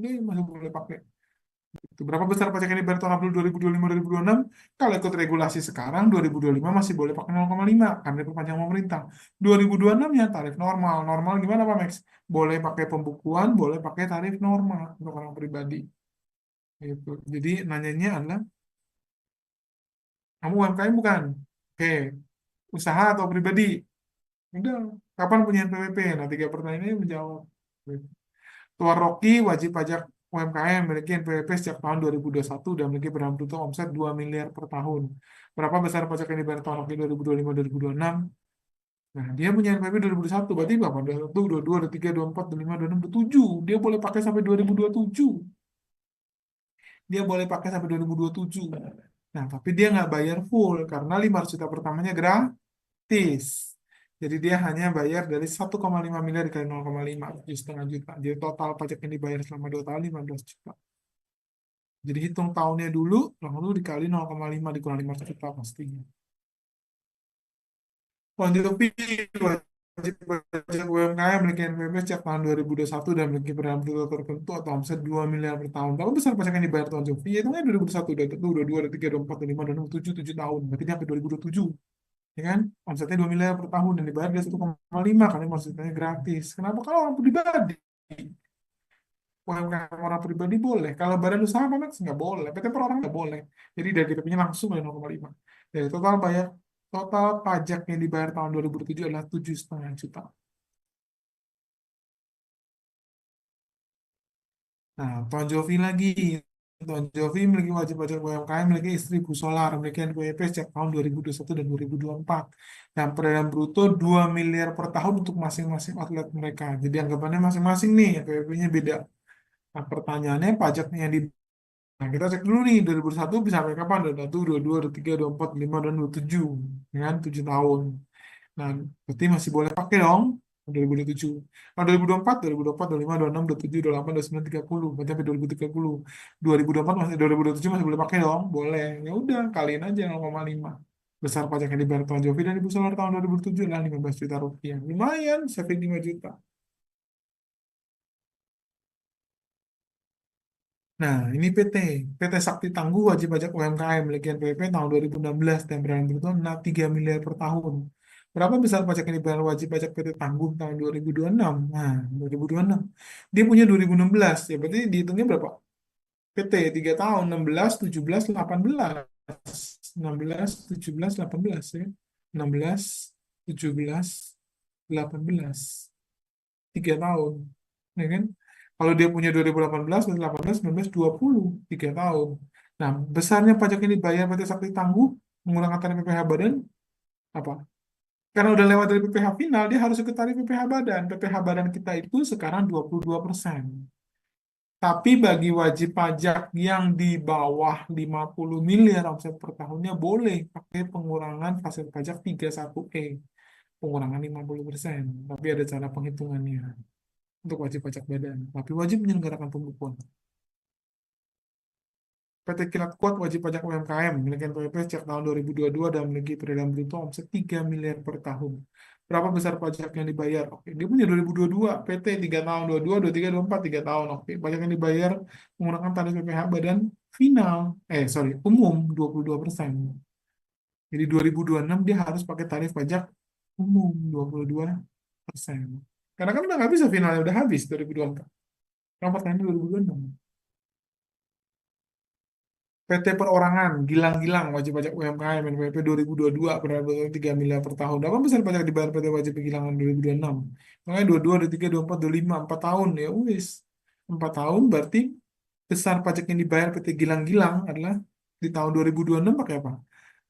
Ini masih boleh pakai. Itu berapa besar pajak yang dibayar tahun April 2025, 2026? Kalau ikut regulasi sekarang, 2025 masih boleh pakai 0,5 karena diperpanjang pemerintah. 2026 ya tarif normal. Normal gimana Pak Max? Boleh pakai pembukuan, boleh pakai tarif normal untuk orang pribadi. Gitu. Jadi nanyanya adalah, kamu UMKM bukan? Oke, usaha atau pribadi? Udah, kapan punya NPWP? Nah, tiga pertanyaan ini menjawab. Tuan Rocky wajib pajak UMKM memiliki NPWP sejak tahun 2021 dan memiliki barang bruto omset 2 miliar per tahun. Berapa besar pajak yang dibayar Tuan Rocky 2025-2026? Nah, dia punya NPWP 2021, berarti berapa? 21, 22, 23, 24, 25, 26, 27. Dia boleh pakai sampai 2027. Dia boleh pakai sampai 2027. Nah, tapi dia nggak bayar full karena 500 juta pertamanya gratis. Jadi dia hanya bayar dari 1,5 miliar dikali 0,5, 7,5 juta. Jadi total pajak yang dibayar selama 2 tahun 15 juta. Jadi hitung tahunnya dulu, lalu dikali 0,5 dikurang 5 juta pastinya. Lanjut wajib pajak UMKM memiliki NPWP sejak tahun 2021 dan memiliki pendapatan bruto tertentu atau omset 2 miliar per tahun. Berapa besar pajak yang dibayar Tuan Jovi? Ya, itu kan 2021, 2022, 2023, 2024, 2025, 2026, 7 tahun. Berarti dia sampai 2027. Ya kan? Omsetnya 2 miliar per tahun dan dibayar dia 1,5 karena maksudnya gratis. Kenapa? Kalau orang pribadi, UMKM orang pribadi boleh. Kalau badan usaha Pak Max nggak boleh. PT per orang nggak boleh. Jadi dari DP-nya langsung dari 0,5. Dari total pajak yang dibayar tahun 2007 adalah 7,5 juta. Nah, Tuan Jovi lagi. Tuan Jovi memiliki wajib pajak UMKM, memiliki istri Bu Solar, memiliki NPWP sejak tahun 2021 dan 2024. Dan perolehan bruto 2 miliar per tahun untuk masing-masing outlet mereka. Jadi anggapannya masing-masing nih, NPWP-nya beda. Nah, pertanyaannya pajaknya yang di. Nah, kita cek dulu nih, 2001 bisa sampai kapan? 21, 22, 23, 24, 25, dan 27. Ya kan, 7 tahun. Nah, berarti masih boleh pakai dong 2027. Nah, 2024, 2024, 25, 26, 27, 28, 29, 30. Berarti sampai 2030. 2024 masih 2027 masih boleh pakai dong? Boleh. Ya udah, kaliin aja 0,5. Besar pajak yang dibayar Tuan Jovi dan Ibu Solar tahun 2007 adalah 15 juta rupiah. Lumayan, saving 5 juta. Nah, ini PT Sakti Tangguh wajib pajak UMKM memiliki NPWP tahun 2016 dan berani itu 3 miliar per tahun. Berapa besar pajak yang dibayar wajib pajak PT Tangguh tahun 2026? Nah, 2026. Dia punya 2016, ya berarti dihitungnya berapa? PT 3 tahun, 16, 17, 18. 16, 17, 18 ya. 16, 17, 18. 3 tahun. ya kan? Kalau dia punya 2018, 2018, 19, 20, 3 tahun. Nah, besarnya pajak yang dibayar PT Sakti Tangguh menggunakan tarif PPh Badan apa? Karena udah lewat dari PPh final, dia harus ikut tarif PPh Badan. PPh Badan kita itu sekarang 22%. Tapi bagi wajib pajak yang di bawah 50 miliar omset per tahunnya boleh pakai pengurangan fasilitas pajak 31E. Pengurangan 50%. Tapi ada cara penghitungannya untuk wajib pajak badan. Tapi wajib menyelenggarakan pembukuan. PT Kilat Kuat wajib pajak UMKM memiliki NPWP sejak tahun 2022 dan memiliki peredaran bruto omset 3 miliar per tahun. Berapa besar pajak yang dibayar? Oke, dia punya 2022, PT 3 tahun, 22, 23, 24, 3 tahun. Oke, pajak yang dibayar menggunakan tarif PPh badan final, sorry, umum 22%. Jadi 2026 dia harus pakai tarif pajak umum 22%. Karena kan udah nggak bisa finalnya, udah habis 2024. Yang pertanyaan 2026. PT Perorangan, Gilang-Gilang, wajib pajak UMKM, NPWP 2022, pendapatan 3 miliar per tahun. Berapa besar pajak dibayar PT wajib Gilangan 2026? Makanya 22, 23, 24, 25, 4 tahun ya wis. 4 tahun berarti besar pajak yang dibayar PT Gilang-Gilang adalah di tahun 2026 pakai apa?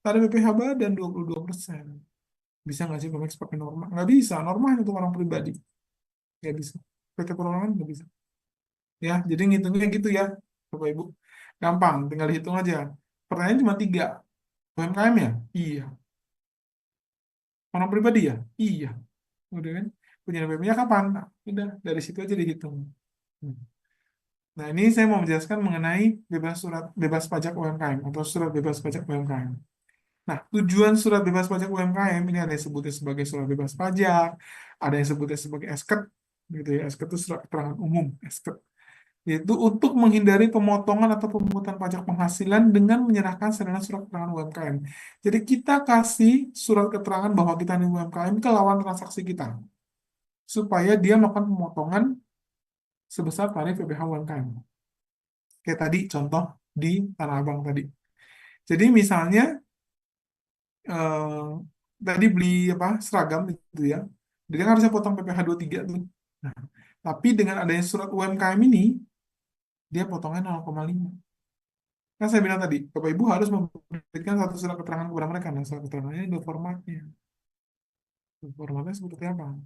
Tarif PPh Badan 22%. Bisa nggak sih Pemex pakai norma? Nggak bisa, normanya untuk orang pribadi. Nggak bisa. PT Perorangan nggak bisa. Ya, jadi ngitungnya gitu ya, Bapak Ibu. Gampang, tinggal hitung aja. Pertanyaan cuma tiga. UMKM ya? Iya. Orang pribadi ya? Iya. Udah kan? Punya NPWP-nya kapan? Nah, udah, dari situ aja dihitung. Hmm. Nah, ini saya mau menjelaskan mengenai bebas pajak UMKM atau surat bebas pajak UMKM. Nah, tujuan surat bebas pajak UMKM ini ada yang sebutnya sebagai surat bebas pajak, ada yang sebutnya sebagai esket, gitu ya. Esket itu surat keterangan umum, esket. Yaitu untuk menghindari pemotongan atau pemungutan pajak penghasilan dengan menyerahkan sarana surat keterangan UMKM. Jadi kita kasih surat keterangan bahwa kita ini UMKM ke lawan transaksi kita, supaya dia melakukan pemotongan sebesar tarif PPh UMKM. Kayak tadi contoh di Tanah Abang tadi. Jadi misalnya eh, tadi beli apa seragam itu ya, dia kan harusnya potong PPh 23 tuh. Nah, tapi dengan adanya surat UMKM ini, dia potongnya 0,5. Kan saya bilang tadi, Bapak Ibu harus memberikan satu surat keterangan kepada mereka. Nah, surat keterangannya ada formatnya. Formatnya seperti apa?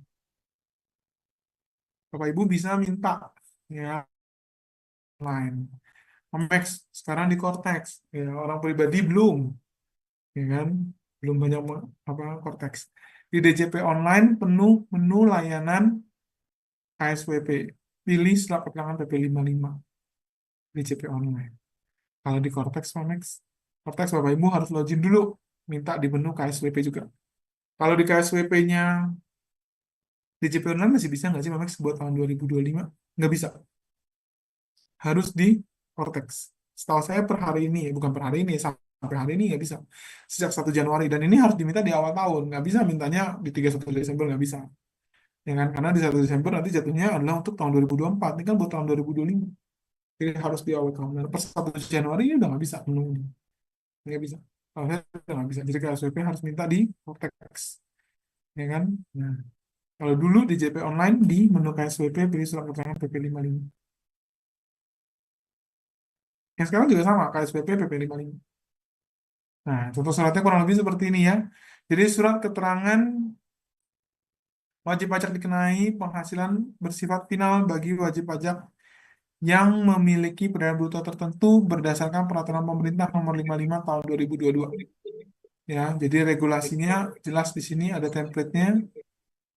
Bapak Ibu bisa minta ya lain. Max sekarang di Cortex, ya orang pribadi belum, ya kan? Belum banyak apa Cortex. Di DJP online penuh menu layanan KSWP. Pilih surat keterangan PP 55 DJP online. Kalau di Cortex, Max, Cortex Bapak Ibu harus login dulu, minta di menu KSWP juga. Kalau di KSWP-nya DJP online masih bisa nggak sih Max buat tahun 2025? Nggak bisa. Harus di Cortex. Setahu saya per hari ini, bukan per hari ini, sampai hari ini nggak bisa. Sejak 1 Januari. Dan ini harus diminta di awal tahun. Nggak bisa mintanya di 31 Desember, nggak bisa. Ya kan? Karena di 1 Desember nanti jatuhnya adalah untuk tahun 2024. Ini kan buat tahun 2025. Jadi harus di awal tahun. Dan per 1 Januari ini udah nggak bisa menunggu. Nggak bisa. Kalau saya udah nggak bisa. Jadi KSWP harus minta di Cortex. Ya kan? Nah, kalau dulu di JP online di menu KSWP pilih surat keterangan PP 55. Yang sekarang juga sama, KSPP PP 55. Nah, contoh suratnya kurang lebih seperti ini ya. Jadi surat keterangan wajib pajak dikenai penghasilan bersifat final bagi wajib pajak yang memiliki peredaran bruto tertentu berdasarkan peraturan pemerintah nomor 55 tahun 2022. Ya, jadi regulasinya jelas di sini ada template-nya.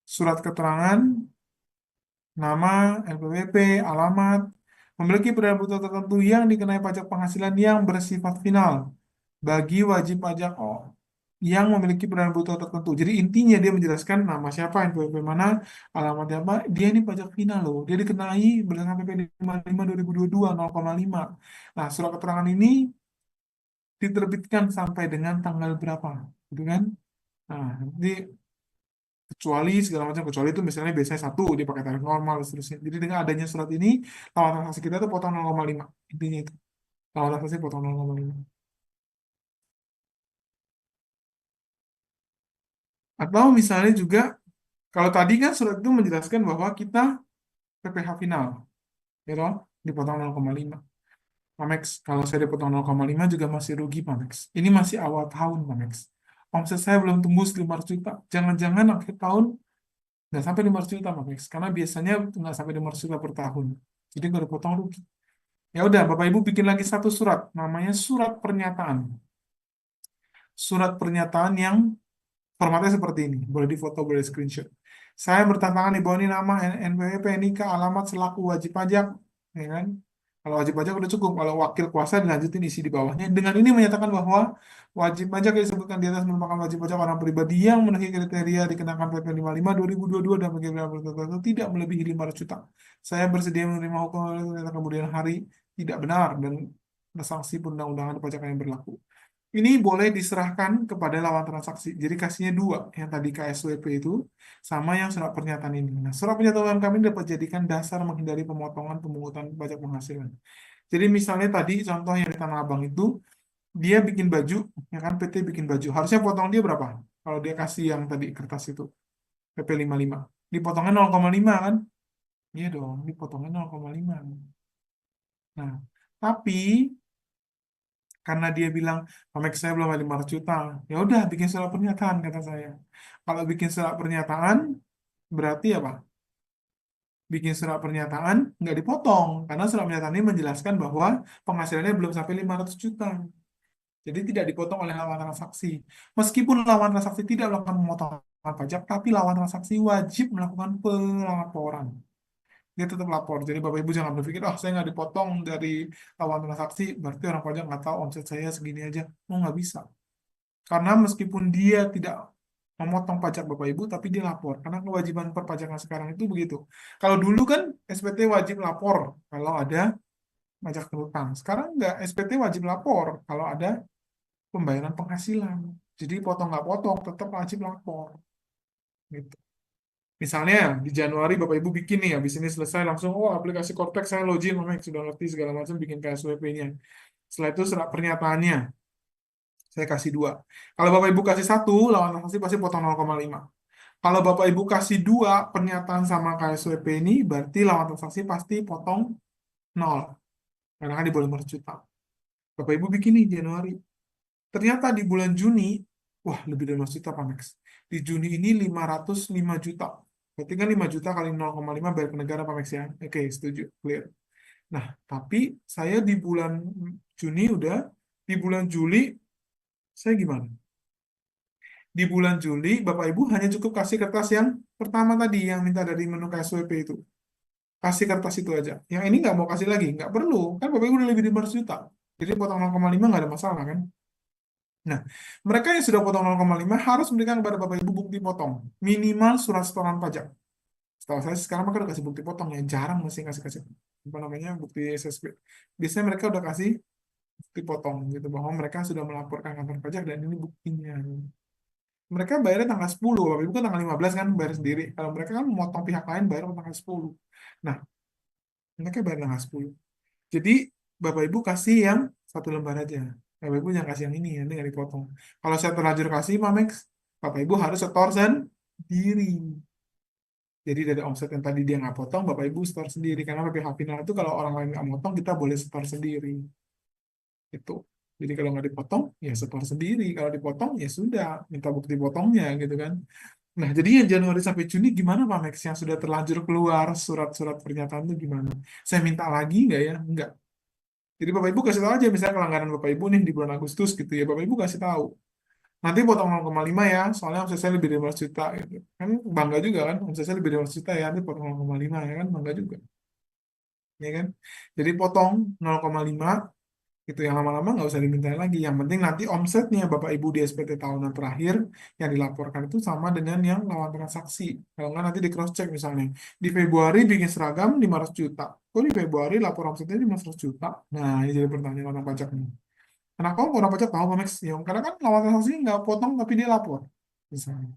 Surat keterangan, nama, NPWP, alamat, memiliki peredaran bruto tertentu yang dikenai pajak penghasilan yang bersifat final bagi wajib pajak yang memiliki peran bruto tertentu. Jadi intinya dia menjelaskan nama siapa, NPWP mana, alamatnya apa. Dia ini pajak final loh. Dia dikenai berdasarkan PP 55 2022 0,5. Nah, surat keterangan ini diterbitkan sampai dengan tanggal berapa, gitu kan? Nah, nanti kecuali segala macam kecuali itu misalnya biasanya satu dia pakai tarif normal dan seterusnya. Jadi dengan adanya surat ini, lawan transaksi kita tuh potong 0,5. Intinya itu. Lawan transaksi potong 0,5. Atau misalnya juga kalau tadi kan surat itu menjelaskan bahwa kita PPh final, ya toh? Dipotong 0,5. Pak Max, kalau saya dipotong 0,5 juga masih rugi, Pak Max. Ini masih awal tahun, Pak Max. Omset saya belum tembus 500 juta. Jangan-jangan akhir tahun nggak sampai 500 juta, Pak Max. Karena biasanya nggak sampai 500 juta per tahun. Jadi kalau dipotong rugi. Ya udah, Bapak Ibu bikin lagi satu surat, namanya surat pernyataan. Surat pernyataan yang formatnya seperti ini, boleh difoto, boleh di screenshot. Saya bertantangan di bawah ini nama NPWP, NIK, alamat selaku wajib pajak, ya kan? Kalau wajib pajak udah cukup, kalau wakil kuasa dilanjutin isi di bawahnya. Dengan ini menyatakan bahwa wajib pajak yang disebutkan di atas merupakan wajib pajak orang pribadi yang memenuhi kriteria dikenakan PP 55 2022 dan bagaimana tertentu tidak melebihi 500 juta. Saya bersedia menerima hukum kemudian hari tidak benar dan ada sanksi perundang-undangan pajak yang berlaku. Ini boleh diserahkan kepada lawan transaksi. Jadi kasihnya dua, yang tadi KSWP itu sama yang surat pernyataan ini. Nah, surat pernyataan UMKM ini dapat jadikan dasar menghindari pemotongan pemungutan pajak penghasilan. Jadi misalnya tadi contoh yang di Tanah Abang itu dia bikin baju, ya kan PT bikin baju. Harusnya potong dia berapa? Kalau dia kasih yang tadi kertas itu PP 55. Dipotongnya 0,5 kan? Iya dong, dipotongnya 0,5. Nah, tapi karena dia bilang Mamek saya belum ada 500 juta, ya udah bikin surat pernyataan kata saya. Kalau bikin surat pernyataan berarti apa? Bikin surat pernyataan nggak dipotong karena surat pernyataan ini menjelaskan bahwa penghasilannya belum sampai 500 juta. Jadi tidak dipotong oleh lawan transaksi. Meskipun lawan transaksi tidak melakukan pemotongan pajak, tapi lawan transaksi wajib melakukan pelaporan. Dia tetap lapor. Jadi Bapak Ibu jangan berpikir, oh saya nggak dipotong dari lawan transaksi, berarti orang pajak nggak tahu omset saya segini aja. Oh nggak bisa. Karena meskipun dia tidak memotong pajak Bapak Ibu, tapi dia lapor. Karena kewajiban perpajakan sekarang itu begitu. Kalau dulu kan SPT wajib lapor kalau ada pajak berhutang. Sekarang nggak, SPT wajib lapor kalau ada pembayaran penghasilan. Jadi potong nggak potong, tetap wajib lapor. Gitu. Misalnya di Januari Bapak Ibu bikin nih, habis ini selesai langsung, oh aplikasi Cortex saya login, Mamek sudah ngerti segala macam, bikin KSWP-nya. Setelah itu surat pernyataannya, saya kasih dua. Kalau Bapak Ibu kasih satu, lawan transaksi pasti potong 0,5. Kalau Bapak Ibu kasih dua pernyataan sama KSWP ini, berarti lawan transaksi pasti potong 0. Karena kan di bawah 500 juta. Bapak Ibu bikin nih Januari. Ternyata di bulan Juni, wah lebih dari 5 juta Pak Max. Di Juni ini 505 juta. Berarti kan 5 juta kali 0,5 bayar ke negara Pak Max ya. Oke, setuju, clear. Nah, tapi saya di bulan Juni udah, di bulan Juli, saya gimana? Di bulan Juli, Bapak Ibu hanya cukup kasih kertas yang pertama tadi, yang minta dari menu KSWP itu. Kasih kertas itu aja. Yang ini nggak mau kasih lagi, nggak perlu. Kan Bapak Ibu udah lebih dari 500 juta. Jadi potong 0,5 nggak ada masalah kan? Nah, mereka yang sudah potong 0,5 harus memberikan kepada Bapak Ibu bukti potong. Minimal surat setoran pajak. Setahu saya sekarang mereka udah kasih bukti potong ya. Jarang masih kasih apa namanya bukti SSP. Biasanya mereka udah kasih bukti potong gitu bahwa mereka sudah melaporkan kantor pajak dan ini buktinya. Mereka bayarnya tanggal 10, Bapak Ibu kan tanggal 15 kan bayar sendiri. Kalau mereka kan memotong pihak lain bayar tanggal 10. Nah, mereka bayar tanggal 10. Jadi Bapak Ibu kasih yang satu lembar aja. Bapak Ibu jangan kasih yang ini, nanti nggak dipotong. Kalau saya terlanjur kasih, Mamex, Bapak Ibu harus setor sendiri. Jadi dari omset yang tadi dia nggak potong, Bapak Ibu setor sendiri. Karena PPh final itu kalau orang lain nggak potong, kita boleh setor sendiri. Itu. Jadi kalau nggak dipotong, ya setor sendiri. Kalau dipotong, ya sudah, minta bukti potongnya gitu kan. Nah, jadi yang Januari sampai Juni gimana Pak Max yang sudah terlanjur keluar surat-surat pernyataan itu gimana? Saya minta lagi nggak ya? Nggak. Jadi Bapak Ibu kasih tahu aja misalnya pelanggaran Bapak Ibu nih di bulan Agustus gitu ya. Bapak Ibu kasih tahu. Nanti potong 0,5 ya, soalnya omset saya lebih dari 15 juta gitu. Kan bangga juga kan, omset saya lebih dari 15 juta ya, nanti potong 0,5 ya kan, bangga juga. Ya kan? Jadi potong 0,5 itu yang lama-lama nggak usah dimintain lagi. Yang penting nanti omsetnya Bapak Ibu di SPT tahunan terakhir yang dilaporkan itu sama dengan yang lawan transaksi. Kalau nggak nanti di cross check misalnya. Di Februari bikin seragam 500 juta. Kok di Februari lapor omsetnya 500 juta? Nah, ini jadi pertanyaan orang pajak nih. Kenapa orang pajak tahu Pak Max? Ya, karena kan lawan transaksi nggak potong tapi dia lapor. Misalnya.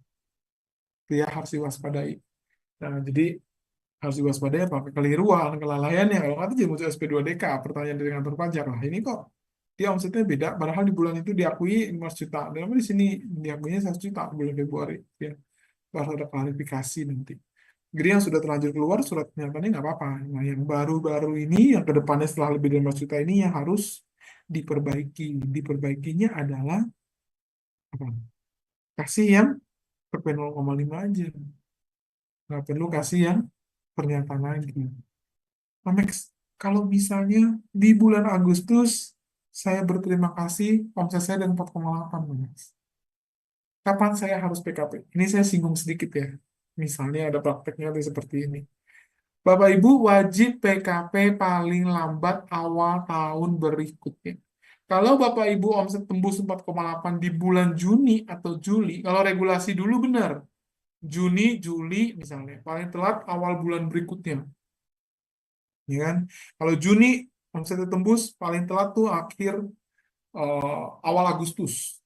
Dia harus diwaspadai. Nah, jadi harus diwaspadai apa? Kekeliruan, kelalaian ya. Kalau nggak itu jadi muncul SP2DK, pertanyaan dari kantor pajak lah. Ini kok dia omsetnya beda, padahal di bulan itu diakui 500 juta. Dan di sini diakuinya 100 juta bulan Februari. Ya, harus ada klarifikasi nanti. Jadi yang sudah terlanjur keluar surat pernyataannya nggak apa-apa. Nah, yang baru-baru ini, yang ke depannya setelah lebih dari 15 juta ini yang harus diperbaiki. Diperbaikinya adalah apa? Kasih yang PP 0,5 aja. Nggak perlu kasih yang pernyataan lagi. Nah, Max, kalau misalnya di bulan Agustus saya berterima kasih omset saya dan 4,8, Max. Kapan saya harus PKP? Ini saya singgung sedikit ya. Misalnya ada prakteknya tuh seperti ini. Bapak Ibu wajib PKP paling lambat awal tahun berikutnya. Kalau Bapak Ibu omset tembus 4,8 di bulan Juni atau Juli, kalau regulasi dulu benar, Juni, Juli misalnya, paling telat awal bulan berikutnya, ya kan? Kalau Juni omsetnya tembus, paling telat tuh akhir awal Agustus,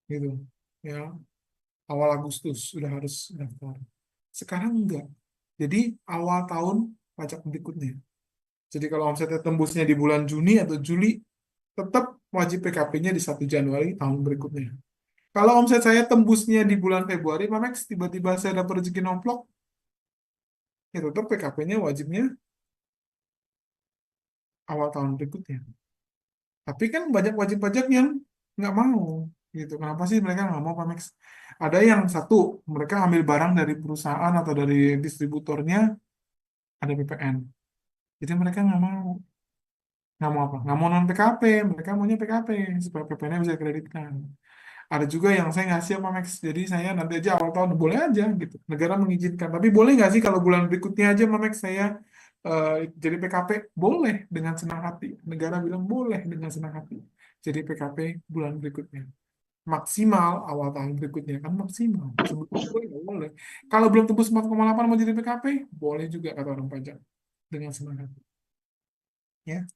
gitu, ya, awal Agustus sudah harus daftar. Sekarang enggak. Jadi awal tahun pajak berikutnya. Jadi kalau omsetnya tembusnya di bulan Juni atau Juli, tetap wajib PKP-nya di 1 Januari tahun berikutnya. Kalau omset saya tembusnya di bulan Februari, Mamex, tiba-tiba saya dapat rezeki nomplok, ya tetap PKP-nya wajibnya awal tahun berikutnya. Tapi kan banyak wajib pajak yang nggak mau, gitu. Kenapa sih mereka nggak mau, Mamex? Ada yang satu, mereka ambil barang dari perusahaan atau dari distributornya, ada PPN. Jadi mereka nggak mau apa? Nggak mau non PKP, mereka maunya PKP supaya PPN-nya bisa dikreditkan. Ada juga yang saya ngasih sama Max, jadi saya nanti aja awal tahun boleh aja gitu. Negara mengizinkan, tapi boleh nggak sih kalau bulan berikutnya aja Max saya eh, jadi PKP? Boleh dengan senang hati. Negara bilang boleh dengan senang hati. Jadi PKP bulan berikutnya. Maksimal awal tahun berikutnya kan maksimal. Sebelumnya boleh nggak boleh. Kalau belum tembus 4,8 mau jadi PKP, boleh juga kata orang pajak dengan senang hati. Ya.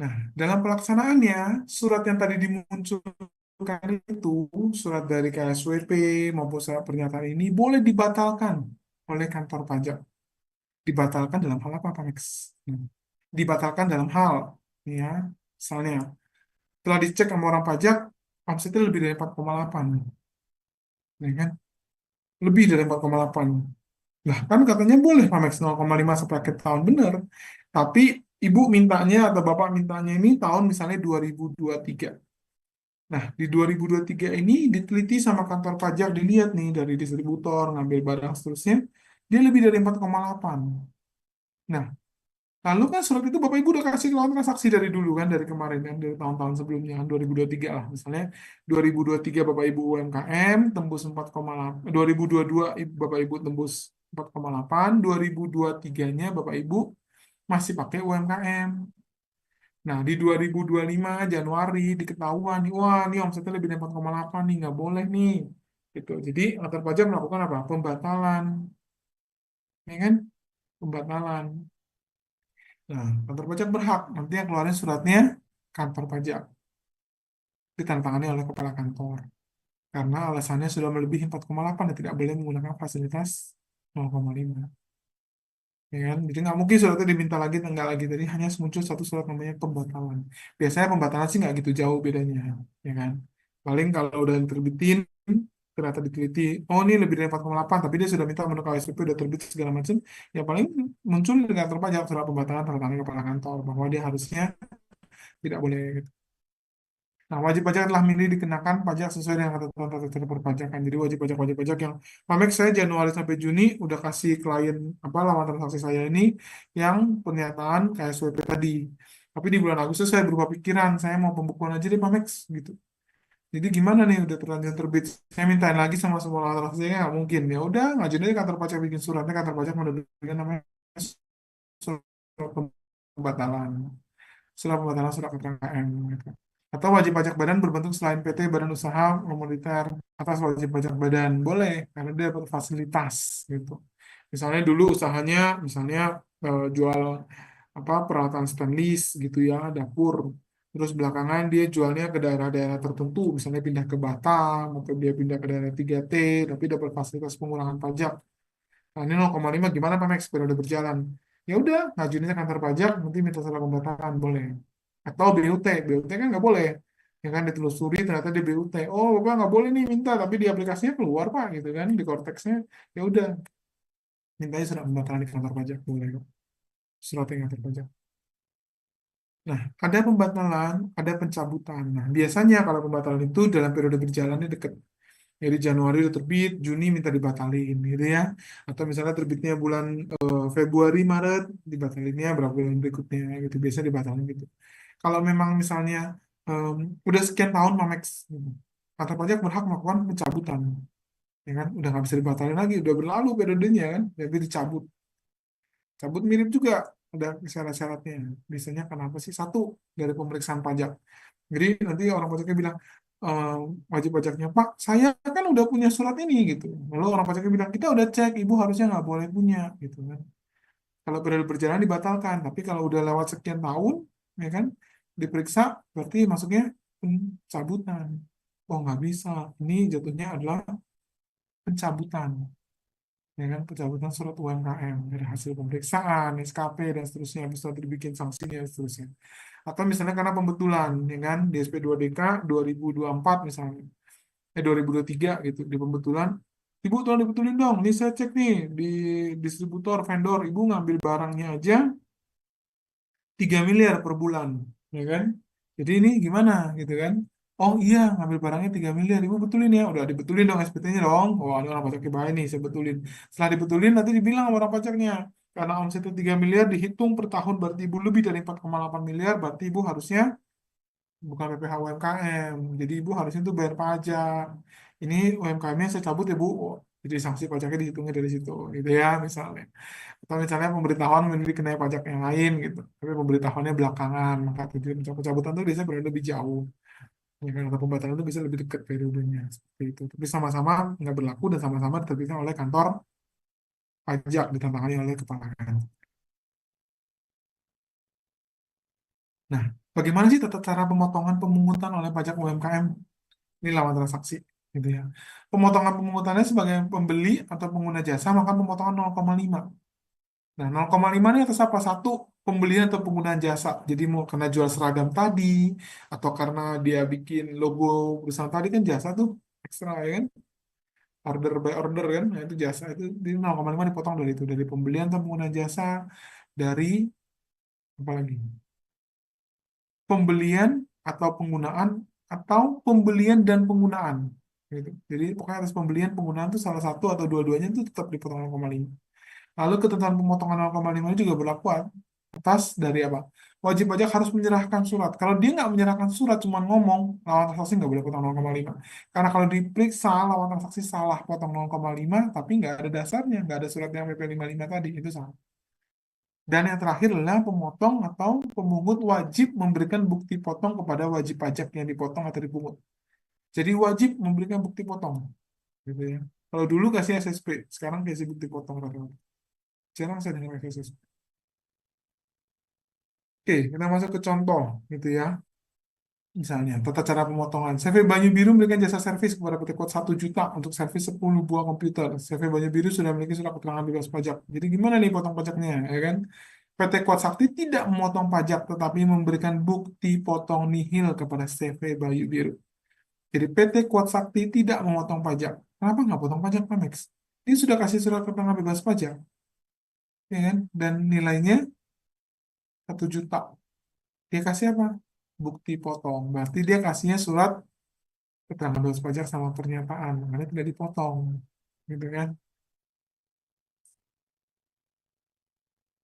Nah, dalam pelaksanaannya, surat yang tadi dimunculkan itu, surat dari KSWP maupun surat pernyataan ini boleh dibatalkan oleh kantor pajak. Dibatalkan dalam hal apa, Pak Max? Hmm. Dibatalkan dalam hal, ya, misalnya, telah dicek sama orang pajak, omsetnya lebih dari 4,8, ya kan? Lebih dari 4,8. Lah, kan katanya boleh, Pak Max, 0,5 sampai akhir tahun, benar. Tapi ibu mintanya atau bapak mintanya ini tahun misalnya 2023. Nah, di 2023 ini diteliti sama kantor pajak, dilihat nih dari distributor, ngambil barang seterusnya, dia lebih dari 4,8. Nah, lalu kan surat itu Bapak Ibu udah kasih lawan transaksi dari dulu kan, dari kemarin kan, dari tahun-tahun sebelumnya, kan, 2023 lah. Misalnya 2023 Bapak Ibu UMKM tembus 4,8, 2022 Bapak Ibu tembus 4,8, 2023-nya Bapak Ibu masih pakai UMKM. Nah, di 2025 Januari diketahuan nih, wah, ini omsetnya lebih dari 4,8 nih, nggak boleh nih. Gitu. Jadi, kantor pajak melakukan apa? Pembatalan. Ya kan? Pembatalan. Nah, kantor pajak berhak. Nanti yang keluarin suratnya kantor pajak. Ditandatangani oleh kepala kantor. Karena alasannya sudah melebihi 4,8 dan tidak boleh menggunakan fasilitas 0,5. Ya kan? Jadi nggak mungkin suratnya diminta lagi, enggak lagi. Tadi hanya muncul satu surat namanya pembatalan. Biasanya pembatalan sih nggak gitu jauh bedanya, ya kan? Paling kalau udah terbitin, ternyata diteliti, oh ini lebih dari 4,8, tapi dia sudah minta menurut KWSPP, udah terbit segala macam, ya paling muncul di kantor pajak surat pembatalan tanda tangan kepala kantor bahwa dia harusnya tidak boleh. Gitu. Nah, wajib pajak telah milih dikenakan pajak sesuai dengan ketentuan tata cara perpajakan. Jadi wajib pajak yang Mamek saya Januari sampai Juni udah kasih klien apa lawan transaksi saya ini yang pernyataan KSWP tadi. Tapi di bulan Agustus saya berubah pikiran, saya mau pembukuan aja deh Mamek gitu. Jadi gimana nih udah terlanjur terbit, saya mintain lagi sama semua lawan transaksinya nggak mungkin. Ya udah ngajuin aja kantor pajak bikin suratnya, kantor pajak menerbitkan namanya surat pembatalan. Surat pembatalan surat keterangan KM. Gitu. Atau wajib pajak badan berbentuk selain PT, badan usaha, komunitar, atas wajib pajak badan. Boleh, karena dia dapat fasilitas. Gitu. Misalnya dulu usahanya, misalnya jual apa peralatan stainless gitu ya, dapur. Terus belakangan dia jualnya ke daerah-daerah tertentu, misalnya pindah ke Batam, atau dia pindah ke daerah 3T, tapi dapat fasilitas pengurangan pajak. Nah, ini 0,5 gimana Pak Max periode berjalan? Ya udah, ngajuinnya kantor pajak, nanti minta surat pembatalan boleh. Atau BUT, BUT kan nggak boleh. Ya kan ditelusuri ternyata di BUT. Oh, Bapak nggak boleh nih minta, tapi di aplikasinya keluar Pak gitu kan, di Cortex-nya. Ya udah, mintanya surat pembatalan di kantor pajak boleh kok. Surat yang kantor pajak. Nah, ada pembatalan, ada pencabutan. Nah, biasanya kalau pembatalan itu dalam periode berjalannya dekat. Jadi Januari udah terbit, Juni minta dibatalin gitu ya. Atau misalnya terbitnya bulan Februari, Maret, dibatalinnya berapa bulan berikutnya gitu. Biasanya dibatalin gitu. Kalau memang misalnya em, udah sekian tahun Mamex, gitu, kantor pajak berhak melakukan pencabutan. Ya kan? Udah nggak bisa dibatalin lagi, udah berlalu periodenya kan, jadi dicabut. Cabut mirip juga ada syarat-syaratnya. Biasanya kenapa sih? Satu, dari pemeriksaan pajak. Jadi nanti orang pajaknya bilang, "Eh, wajib pajaknya, Pak, saya kan udah punya surat ini gitu." Lalu orang pajaknya bilang, "Kita udah cek, Ibu harusnya nggak boleh punya," gitu kan. Kalau periode berjalan dibatalkan, tapi kalau udah lewat sekian tahun, ya kan, diperiksa, berarti masuknya pencabutan. Oh, nggak bisa. Ini jatuhnya adalah pencabutan. Ya kan, pencabutan surat UMKM dari hasil pemeriksaan, SKP, dan seterusnya, bisa dibikin sanksinya, dan seterusnya. Atau misalnya karena pembetulan, ya kan, di SP2DK 2024 misalnya, 2023 gitu, di pembetulan, Ibu tolong dibetulin dong, ini saya cek nih, di distributor, vendor, Ibu ngambil barangnya aja 3 miliar per bulan, ya kan? Jadi ini gimana gitu kan? Oh iya, ngambil barangnya 3 miliar, Ibu betulin ya. Udah dibetulin dong SPT-nya dong. Oh, ini orang pajaknya baik nih, saya betulin. Setelah dibetulin, nanti dibilang sama orang pajaknya, karena omsetnya 3 miliar dihitung per tahun, berarti Ibu lebih dari 4,8 miliar, berarti Ibu harusnya bukan PPh UMKM. Jadi Ibu harusnya tuh bayar pajak. Ini UMKM-nya saya cabut ya Bu. Oh, jadi sanksi pajaknya dihitungnya dari situ, gitu ya misalnya. Atau misalnya pemberitahuan memang dikenai pajak yang lain gitu, tapi pemberitahuannya belakangan, maka terjadi pencabutan itu biasanya periode lebih jauh. Ya kan, atau pembatalan itu bisa lebih dekat periodenya seperti itu. Tapi sama-sama nggak berlaku dan sama-sama diterbitkan oleh kantor pajak, ditantangani oleh kepala kantor. Nah, bagaimana sih tata cara pemotongan pemungutan oleh pajak UMKM? Ini lawan transaksi, gitu ya. Pemotongan pemungutannya sebagai pembeli atau pengguna jasa maka pemotongan 0,5. Nah, 0,5 ini atas apa? Satu, pembelian atau penggunaan jasa. Jadi mau karena jual seragam tadi, atau karena dia bikin logo perusahaan tadi kan jasa tuh ekstra ya kan? Order by order kan? Nah, itu jasa. Itu di 0,5 dipotong dari itu. Dari pembelian atau penggunaan jasa, dari apa lagi? Pembelian atau penggunaan, atau pembelian dan penggunaan. Gitu. Jadi pokoknya atas pembelian, penggunaan itu salah satu atau dua-duanya itu tetap dipotong 0,5. Lalu ketentuan pemotongan 0,5 ini juga berlaku atas dari apa? Wajib pajak harus menyerahkan surat. Kalau dia nggak menyerahkan surat, cuma ngomong, lawan transaksi nggak boleh potong 0,5. Karena kalau diperiksa, lawan transaksi salah potong 0,5, tapi nggak ada dasarnya, nggak ada surat yang PP 55 tadi, itu salah. Dan yang terakhir adalah pemotong atau pemungut wajib memberikan bukti potong kepada wajib pajak yang dipotong atau dipungut. Jadi wajib memberikan bukti potong, gitu ya. Kalau dulu kasih SSP, sekarang kasih bukti potong rata-rata. Jarang saya dengar SSP. Oke, kita masuk ke contoh, gitu ya. Misalnya, tata cara pemotongan. CV Banyu Biru memberikan jasa servis kepada PT Kod 1 juta untuk servis 10 buah komputer. CV Banyu Biru sudah memiliki surat keterangan bebas pajak. Jadi gimana nih potong pajaknya, ya kan? PT Kod Sakti tidak memotong pajak, tetapi memberikan bukti potong nihil kepada CV Banyu Biru. Jadi PT Kod Sakti tidak memotong pajak. Kenapa nggak potong pajak, Pak Max? Dia sudah kasih surat keterangan bebas pajak, ya kan? Dan nilainya 1 juta. Dia kasih apa? Bukti potong. Berarti dia kasihnya surat keterangan bebas pajak sama pernyataan, makanya tidak dipotong. Gitu kan?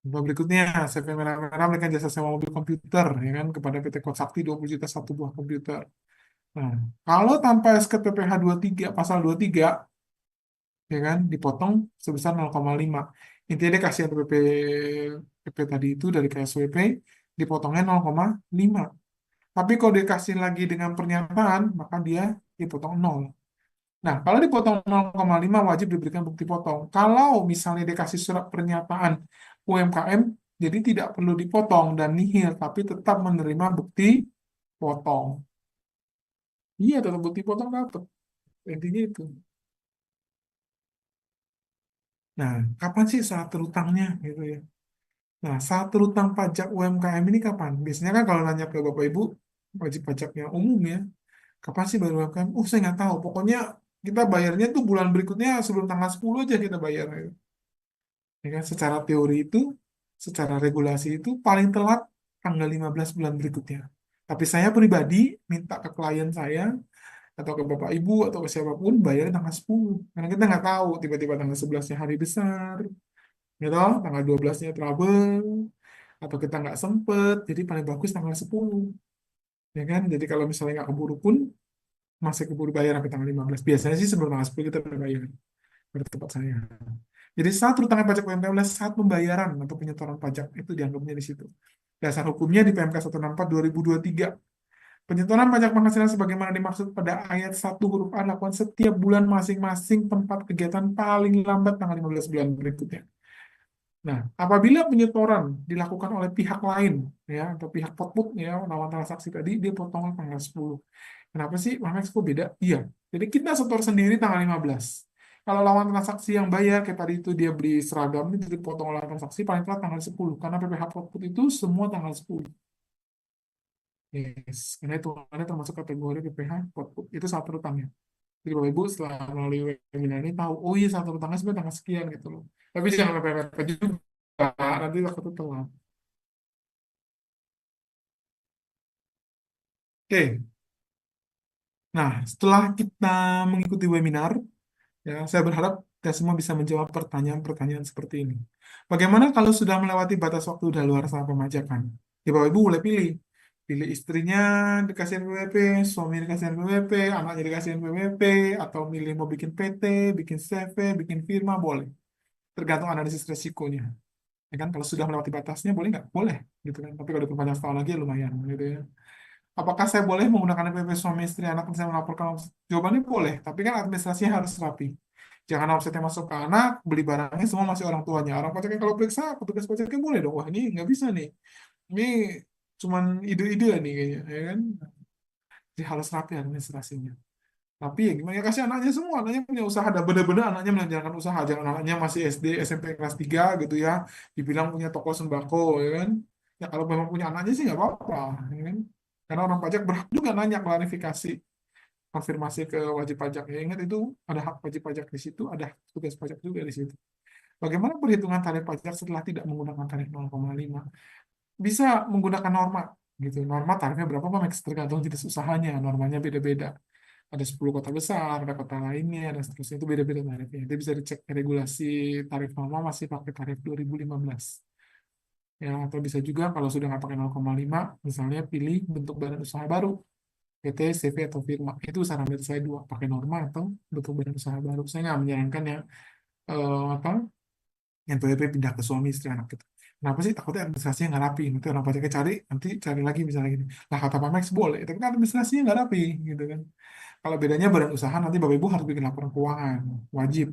Contoh berikutnya, CV Merah-Merah memberikan jasa sewa mobil komputer ya kan kepada PT Kod Sakti 20 juta satu buah komputer. Nah, kalau tanpa SK PPh 23 pasal 23 ya kan dipotong sebesar 0,5. Intinya dia kasih PP tadi itu dari KSWP dipotongnya 0,5. Tapi kalau dikasih lagi dengan pernyataan, maka dia dipotong 0. Nah, kalau dipotong 0,5 wajib diberikan bukti potong. Kalau misalnya dikasih surat pernyataan UMKM, jadi tidak perlu dipotong dan nihil, tapi tetap menerima bukti potong. Iya, tetap bukti potong dapat. Intinya itu. Nah, kapan sih saat terutangnya gitu ya? Nah, saat terutang pajak UMKM ini kapan? Biasanya kan kalau nanya ke Bapak Ibu, wajib pajak yang umum ya. Kapan sih bayar UMKM? Oh, saya nggak tahu. Pokoknya kita bayarnya tuh bulan berikutnya sebelum tanggal 10 aja kita bayar. Ya kan? Secara teori itu, secara regulasi itu paling telat tanggal 15 bulan berikutnya. Tapi saya pribadi minta ke klien saya atau ke bapak ibu atau ke siapapun bayar tanggal 10. Karena kita nggak tahu tiba-tiba tanggal 11-nya hari besar, gitu, tanggal 12-nya trouble, atau kita nggak sempet, jadi paling bagus tanggal 10. Ya kan? Jadi kalau misalnya nggak keburu pun, masih keburu bayar sampai tanggal 15. Biasanya sih sebelum tanggal 10 kita udah bayar. Pada tempat saya. Jadi saat terutama pajak UMKM adalah saat pembayaran atau penyetoran pajak itu dianggapnya di situ. Dasar hukumnya di PMK 164 2023. Penyetoran pajak penghasilan sebagaimana dimaksud pada ayat 1 huruf A dilakukan setiap bulan masing-masing tempat kegiatan paling lambat tanggal 15 bulan berikutnya. Nah, apabila penyetoran dilakukan oleh pihak lain, ya, atau pihak potput, ya, lawan transaksi tadi, dia potong tanggal 10. Kenapa sih, Mamex kok beda? Iya, jadi kita setor sendiri tanggal 15. Kalau lawan transaksi yang bayar, kayak tadi itu dia beli seragam, itu dipotong lawan transaksi paling telat tanggal 10. Karena PPh potput itu semua tanggal 10. Yes, karena itu termasuk kategori PPh potput. Itu satu utangnya. Jadi Bapak Ibu setelah melalui webinar ini tahu, oh iya satu utangnya sebenarnya tanggal sekian gitu loh. Tapi jangan mepet-mepet juga, nanti takut telat. Oke, nah setelah kita mengikuti webinar, ya, saya berharap kita semua bisa menjawab pertanyaan-pertanyaan seperti ini. Bagaimana kalau sudah melewati batas waktu daluarsa pemajakan? Ya, Bapak Ibu boleh pilih. Pilih istrinya dikasihin PWP, suami dikasihin PWP, anaknya dikasihin PWP, atau milih mau bikin PT, bikin CV, bikin firma, boleh. Tergantung analisis resikonya. Ya kan, kalau sudah melewati batasnya boleh nggak? Boleh, gitu kan. Tapi kalau diperpanjang setahun lagi ya lumayan, gitu ya. Apakah saya boleh menggunakan NPWP suami istri anak saya melaporkan omset? Jawabannya boleh, tapi kan administrasinya harus rapi. Jangan omsetnya masuk ke anak, beli barangnya semua masih orang tuanya. Orang pajaknya kalau periksa, petugas pajaknya boleh dong. Wah, ini nggak bisa nih. Ini cuman ide-ide nih kayaknya, ya kan? Jadi harus rapi administrasinya. Tapi ya gimana ya, kasih anaknya semua, anaknya punya usaha, dan benar-benar anaknya menjalankan usaha. Jangan anaknya masih SD, SMP kelas 3 gitu ya, dibilang punya toko sembako, ya kan? Ya kalau memang punya anaknya sih nggak apa-apa, ya kan? Karena orang pajak berhak juga nanya klarifikasi, konfirmasi ke wajib pajak. Ya ingat itu ada hak wajib pajak di situ, ada hak tugas pajak juga di situ. Bagaimana perhitungan tarif pajak setelah tidak menggunakan tarif 0,5? Bisa menggunakan norma, gitu. Norma tarifnya berapa, Pak? Max? Tergantung jenis usahanya, normanya beda-beda. Ada 10 kota besar, ada kota lainnya, dan seterusnya, itu beda-beda tarifnya. Itu bisa dicek regulasi tarif normal masih pakai tarif 2015. Ya, atau bisa juga kalau sudah nggak pakai 0,5, misalnya pilih bentuk badan usaha baru, PT, CV, atau firma. Itu saran dari saya dua, pakai norma atau bentuk badan usaha baru. Saya nggak menyarankan yang apa, yang PWP pindah ke suami istri anak gitu. Kenapa sih? Takutnya administrasinya nggak rapi. Nanti orang pajaknya cari, nanti cari lagi misalnya gini. Lah kata Pak Max boleh, tapi kan administrasinya nggak rapi gitu kan. Kalau bedanya badan usaha, nanti Bapak Ibu harus bikin laporan keuangan, wajib.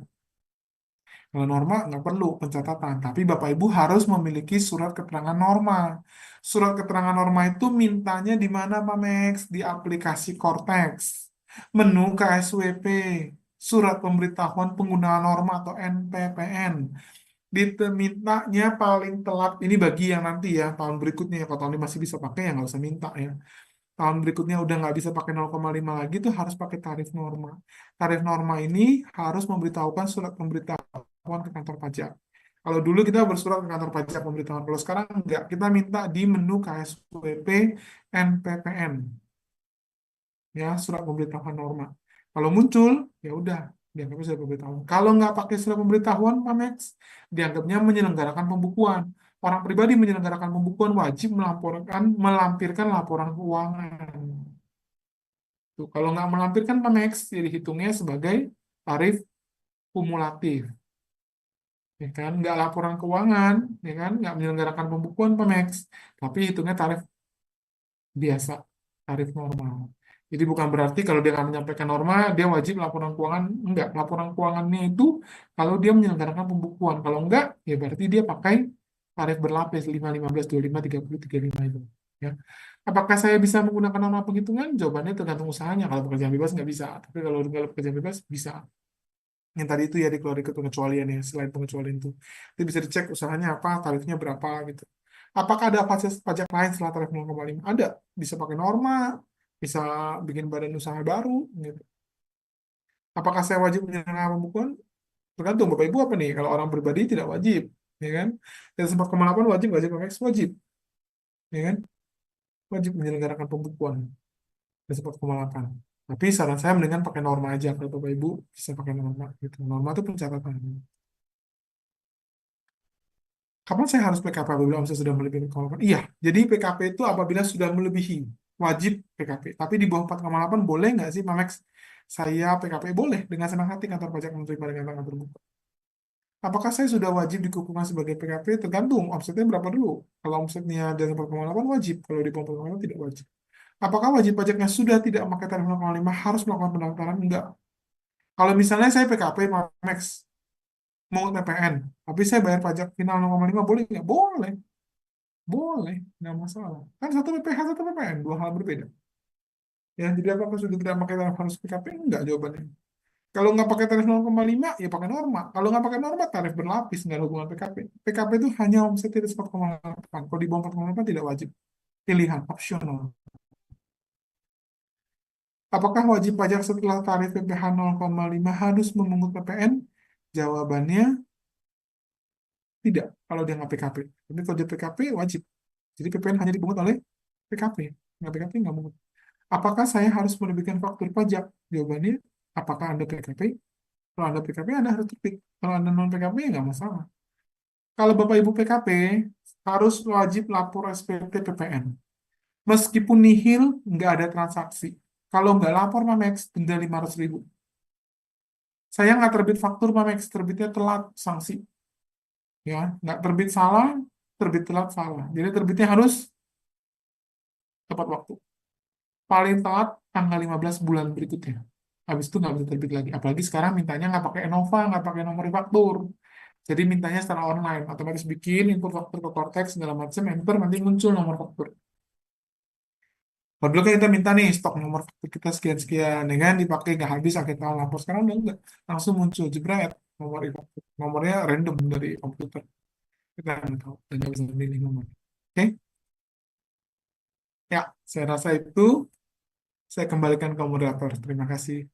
Kalau norma nggak perlu pencatatan, tapi Bapak Ibu harus memiliki surat keterangan norma. Surat keterangan norma itu mintanya di mana, Pak Max? Di aplikasi Cortex, menu KSWP, surat pemberitahuan penggunaan norma atau NPPN. Mintanya paling telat ini bagi yang nanti ya tahun berikutnya ya. Kalau tahun ini masih bisa pakai ya nggak usah minta ya. Tahun berikutnya udah nggak bisa pakai 0,5 lagi tuh harus pakai tarif norma. Tarif norma ini harus memberitahukan surat pemberitahuan ke kantor pajak. Kalau dulu kita bersurat ke kantor pajak pemberitahuan, kalau sekarang nggak, kita minta di menu KSWP NPPN, ya, surat pemberitahuan norma. Kalau muncul, ya udah, dianggapnya surat pemberitahuan. Kalau nggak pakai surat pemberitahuan, Pak Max, dianggapnya menyelenggarakan pembukuan. Orang pribadi menyelenggarakan pembukuan wajib melampirkan laporan keuangan. Tuh, kalau nggak melampirkan Pak Max, jadi hitungnya sebagai tarif kumulatif. Ya kan, nggak laporan keuangan, ya kan, nggak menyelenggarakan pembukuan Pak Max, tapi hitungnya tarif biasa, tarif normal. Jadi bukan berarti kalau dia nggak menyampaikan norma, dia wajib laporan keuangan. Enggak, laporan keuangannya itu kalau dia menyelenggarakan pembukuan. Kalau enggak, ya berarti dia pakai tarif berlapis 5, 15, 25, 30, 35 itu. Ya. Apakah saya bisa menggunakan norma penghitungan? Jawabannya tergantung usahanya. Kalau pekerjaan bebas nggak bisa. Tapi kalau pekerjaan bebas, bisa. Yang tadi itu ya dikeluarkan pengecualian ya, selain pengecualian itu. Itu bisa dicek usahanya apa, tarifnya berapa gitu. Apakah ada pajak pajak lain setelah tarif 0,5? Ada. Bisa pakai norma, bisa bikin badan usaha baru, gitu. Apakah saya wajib menyerahkan pembukuan? Tergantung Bapak Ibu apa nih? Kalau orang pribadi tidak wajib, ya kan? Dan 4,8 wajib, wajib pakai wajib, ya kan? Wajib menyelenggarakan pembukuan dan 4,8. Tapi saran saya mendingan pakai norma aja kalau Bapak Ibu bisa pakai norma gitu. Norma itu pencatatan. Kapan saya harus PKP apabila omset sudah melebihi 4,8? Iya, jadi PKP itu apabila sudah melebihi wajib PKP. Tapi di bawah 4,8 boleh nggak sih, Pak Max? Saya PKP boleh dengan senang hati kantor pajak menerima dengan tangan terbuka. Apakah saya sudah wajib dikukuhkan sebagai PKP? Tergantung omsetnya berapa dulu. Kalau omsetnya dari 4,8 wajib, kalau di bawah 4,8 tidak wajib. Apakah wajib pajaknya sudah tidak memakai tarif 0,5 harus melakukan pendaftaran? Enggak. Kalau misalnya saya PKP, Pak Max, mau TPN, tapi saya bayar pajak final 0,5 boleh nggak? Boleh. Boleh, nggak masalah. Kan satu PPh, satu PPN, dua hal berbeda. Ya, jadi apakah sudah tidak pakai tarif harus PKP? Enggak jawabannya. Kalau nggak pakai tarif 0,5, ya pakai norma. Kalau nggak pakai norma, tarif berlapis, nggak ada hubungan PKP. PKP itu hanya omset di atas 4,8. Kalau di bawah 4,8 tidak wajib. Pilihan, opsional. Apakah wajib pajak setelah tarif PPh 0,5 harus memungut PPN? Jawabannya tidak, kalau dia nggak PKP. Tapi kalau dia PKP, wajib. Jadi PPN hanya dipungut oleh PKP. Nggak PKP, nggak mungut. Apakah saya harus menerbitkan faktur pajak? Jawabannya, apakah Anda PKP? Kalau Anda PKP, Anda harus terbit. Kalau Anda non PKP, ya nggak masalah. Kalau Bapak Ibu PKP, harus wajib lapor SPT PPN. Meskipun nihil, nggak ada transaksi. Kalau nggak lapor, Mamex, denda 500.000. Saya nggak terbit faktur, Mamex, terbitnya telat, sanksi. Ya, nggak terbit salah, terbit telat salah. Jadi terbitnya harus tepat waktu. Paling telat tanggal 15 bulan berikutnya. Habis itu nggak bisa terbit lagi. Apalagi sekarang mintanya nggak pakai Enova, nggak pakai nomor faktur. Jadi mintanya secara online, otomatis bikin input faktur ke Cortex segala macam, enter nanti muncul nomor faktur. Padahal kan kita minta nih stok nomor faktur kita sekian-sekian, dengan dipakai nggak habis akhir tahun lapor. Sekarang udah nggak, langsung muncul jebret nomor faktur. Nomornya random dari komputer. Kita nggak tahu dan nggak bisa milih nomor. Oke, ya saya rasa itu saya kembalikan ke moderator. Terima kasih.